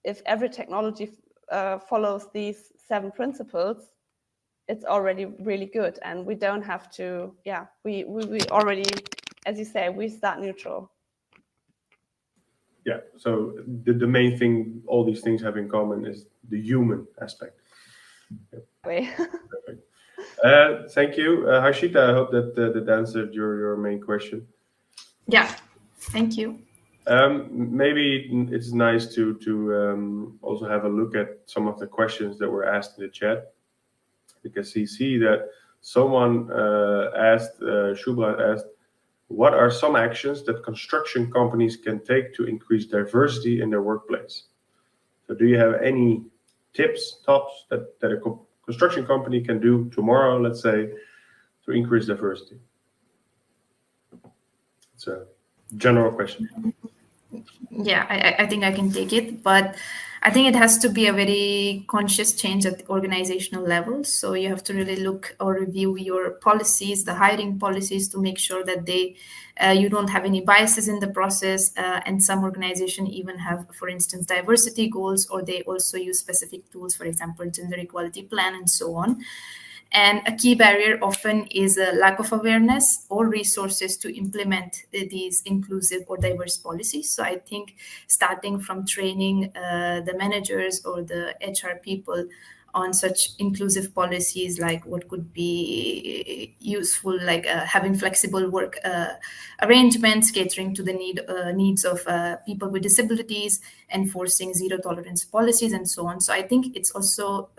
if every technology follows these 7 principles, it's already really good, and we don't have to. Yeah, we already, as you say, we start neutral. Yeah. So the main thing all these things have in common is the human aspect. Yep. Perfect. Thank you, Harshita. I hope that answered your main question. Yeah. Thank you. Maybe it's nice to also have a look at some of the questions that were asked in the chat. Because you see that someone Shubha asked, what are some actions that construction companies can take to increase diversity in their workplace? So do you have any tops that a construction company can do tomorrow, let's say, to increase diversity? It's a general question. Yeah, I think I can take it, but I think it has to be a very conscious change at the organizational level. So you have to really look or review your policies, the hiring policies, to make sure that you don't have any biases in the process. And some organizations even have, for instance, diversity goals, or they also use specific tools, for example, gender equality plan and so on. And a key barrier often is a lack of awareness or resources to implement these inclusive or diverse policies. So I think starting from training the managers or the HR people on such inclusive policies, like what could be useful, like having flexible work arrangements, catering to the needs of people with disabilities, enforcing zero tolerance policies, and so on. So I think it's also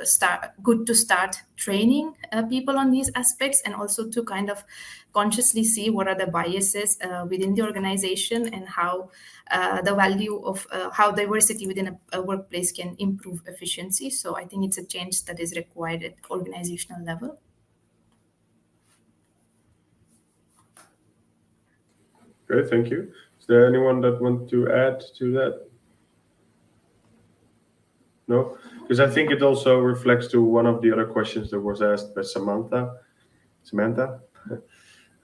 good to start training people on these aspects, and also to kind of consciously see what are the biases within the organization, and how the value of how diversity within a workplace can improve efficiency. So I think it's a change that is required at organizational level. Great, thank you. Is there anyone that wants to add to that? No? Because I think it also reflects to one of the other questions that was asked by Samantha,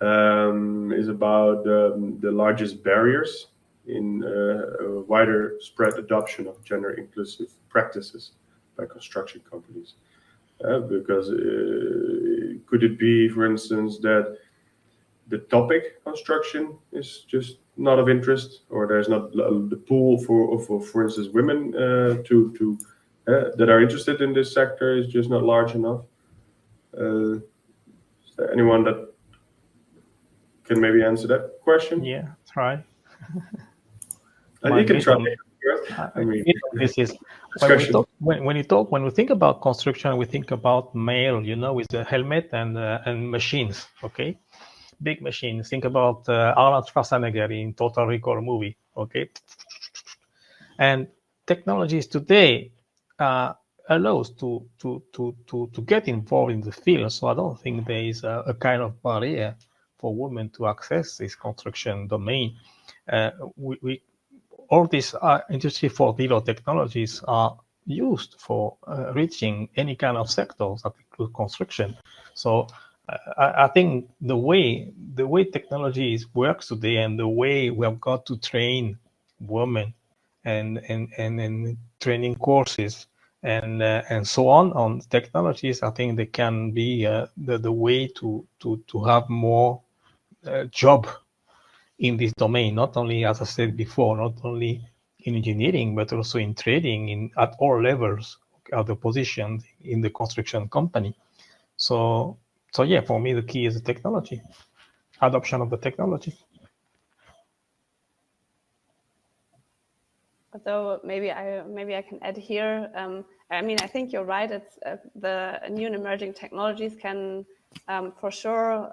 is about the largest barriers in a wider spread adoption of gender inclusive practices by construction companies. Because could it be, for instance, that the topic construction is just not of interest, or there's not the pool for instance, women that are interested in this sector is just not large enough? Is there anyone that can maybe answer that question? Yeah, try. You can try. I mean, this is when we think about construction, we think about male, with the helmet and machines. Okay, big machines. Think about Arnold Schwarzenegger in Total Recall movie. Okay, and technologies today allows to get involved in the field. So I don't think there is a kind of barrier for women to access this construction domain. All these Industry 4.0 technologies are used for reaching any kind of sectors that include construction. So I think the way technology works today, and the way we have got to train women and training courses and so on technologies, I think they can be the way to have more job in this domain, not only, as I said before, not only in engineering, but also in trading at all levels of the position in the construction company. So yeah, for me, the key is the technology, adoption of the technology. So maybe I can add here. I mean, I think you're right. It's the new and emerging technologies can, for sure,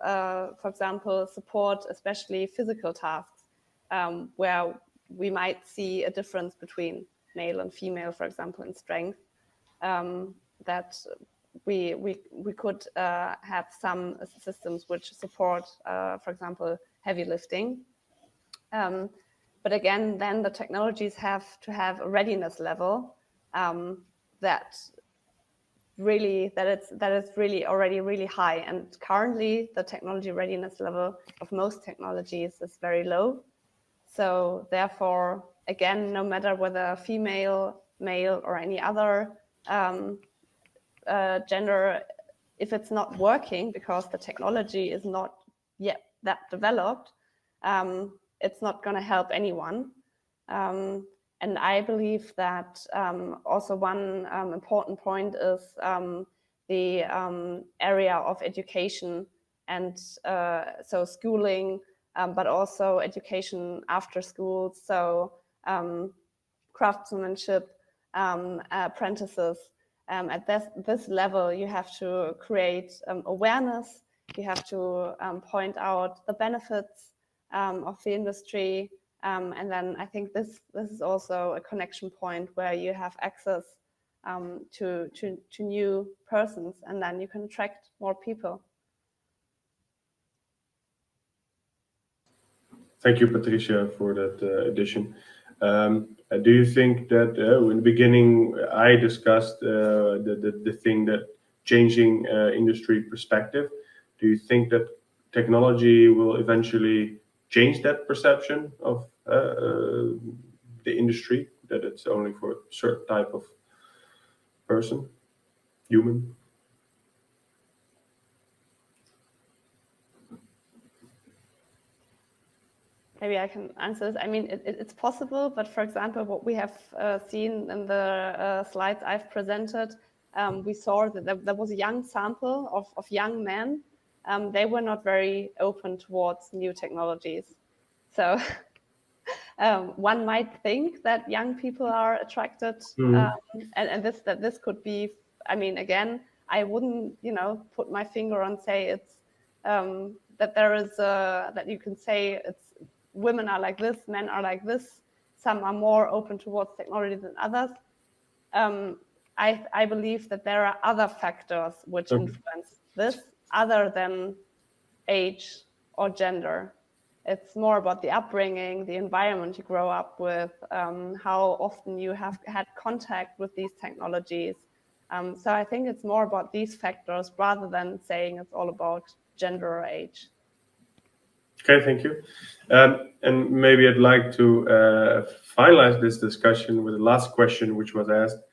for example, support especially physical tasks, where we might see a difference between male and female, for example, in strength. That we could have some systems which support, for example, heavy lifting. But again, then the technologies have to have a readiness level that is really already really high. And currently, the technology readiness level of most technologies is very low. So therefore, again, no matter whether female, male, or any other gender, if it's not working because the technology is not yet that developed, it's not going to help anyone. And I believe that also one important point is the area of education, and so schooling, but also education after school. So craftsmanship, apprentices. At this level, you have to create awareness. You have to point out the benefits of the industry. And then I think this is also a connection point where you have access to new persons, and then you can attract more people. Thank you, Patricia, for that addition. Do you think that in the beginning I discussed the thing that changing industry perspective? Do you think that technology will eventually change that perception of the industry, that it's only for a certain type of person, human? Maybe I can answer this. I mean, it's possible, but for example, what we have seen in the slides I've presented, we saw that there was a young sample of young men. They were not very open towards new technologies. So one might think that young people are attracted, and this could be. I mean, again, I wouldn't, put my finger on say it's that there is that you can say it's women are like this, men are like this. Some are more open towards technology than others. I believe that there are other factors which influence this, other than age or gender. It's more about the upbringing, the environment you grow up with, how often you have had contact with these technologies. So I think it's more about these factors rather than saying it's all about gender or age. Okay, thank you. And maybe I'd like to finalize this discussion with the last question which was asked.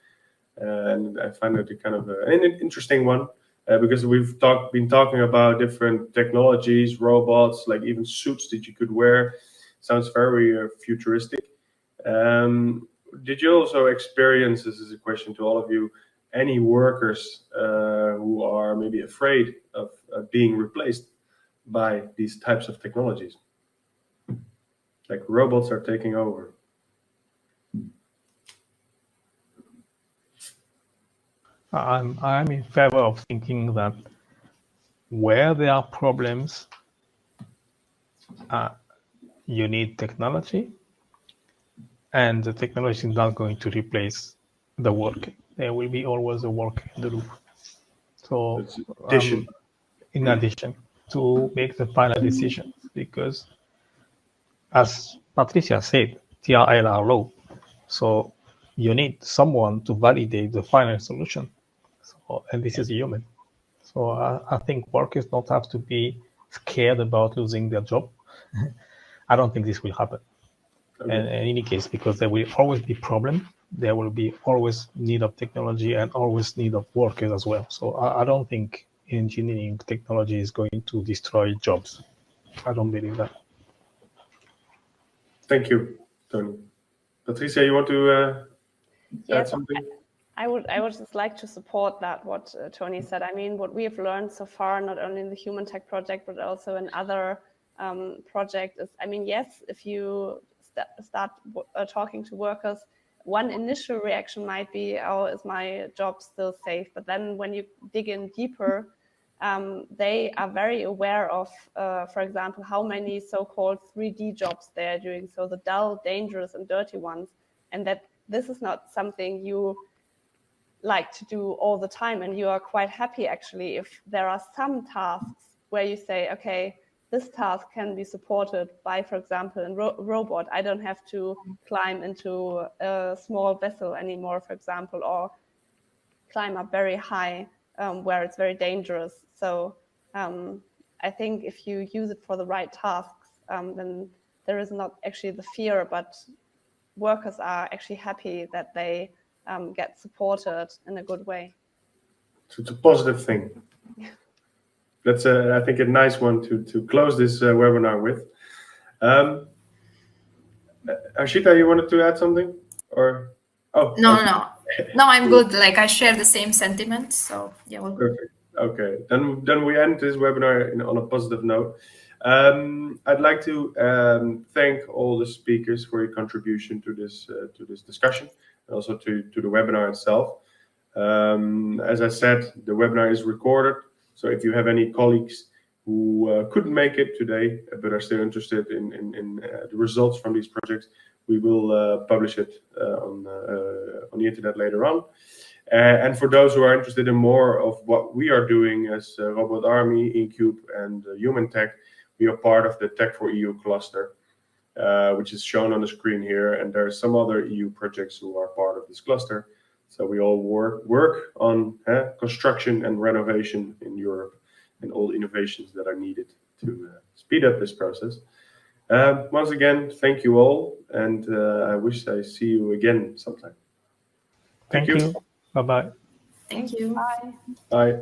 And I find it kind of an interesting one. Because we've been talking about different technologies, robots, like even suits that you could wear. Sounds very futuristic. Did you also experience, this is a question to all of you, any workers who are maybe afraid of being replaced by these types of technologies? Like robots are taking over. I'm in favor of thinking that where there are problems, you need technology, and the technology is not going to replace the work. There will be always a work in the loop. So, in addition to make the final decision, because as Patricia said, TRL are low, so you need someone to validate the final solution. So, and this is human. So I think workers don't have to be scared about losing their job. I don't think this will happen. Okay. And in any case, because there will always be problem, there will be always need of technology and always need of workers as well. So I don't think engineering technology is going to destroy jobs. I don't believe that. Thank you, Tony. Patricia, you want to add something? I would just like to support that, what Tony said. I mean, what we have learned so far, not only in the HumanTech project, but also in other projects, is, I mean, yes, if you start talking to workers, one initial reaction might be, oh, is my job still safe? But then when you dig in deeper, they are very aware of, for example, how many so-called 3D jobs they are doing. So the dull, dangerous, and dirty ones. And that this is not something you like to do all the time, and you are quite happy actually if there are some tasks where you say, okay, this task can be supported by, for example, a robot. I don't have to climb into a small vessel anymore, for example, or climb up very high where it's very dangerous. So I think if you use it for the right tasks, then there is not actually the fear, but workers are actually happy that they get supported in a good way. So it's a positive thing. Yeah. That's, I think, a nice one to close this webinar with. Harshita, you wanted to add something? Or No, I'm good. Like, I share the same sentiment. So yeah, we'll perfect. Okay, then we end this webinar on a positive note. I'd like to thank all the speakers for your contribution to this discussion, and also to the webinar itself. As I said, the webinar is recorded, so if you have any colleagues who couldn't make it today but are still interested in the results from these projects, we will publish it on the internet later on. And for those who are interested in more of what we are doing as RoBétArmé, InCube, and HumanTech, we are part of the Tech for EU cluster. which is shown on the screen here. And there are some other EU projects who are part of this cluster. So we all work on construction and renovation in Europe and all innovations that are needed to speed up this process. Once again, thank you all, and I wish I see you again sometime. Thank you. Bye-bye. Thank you. Bye. Bye.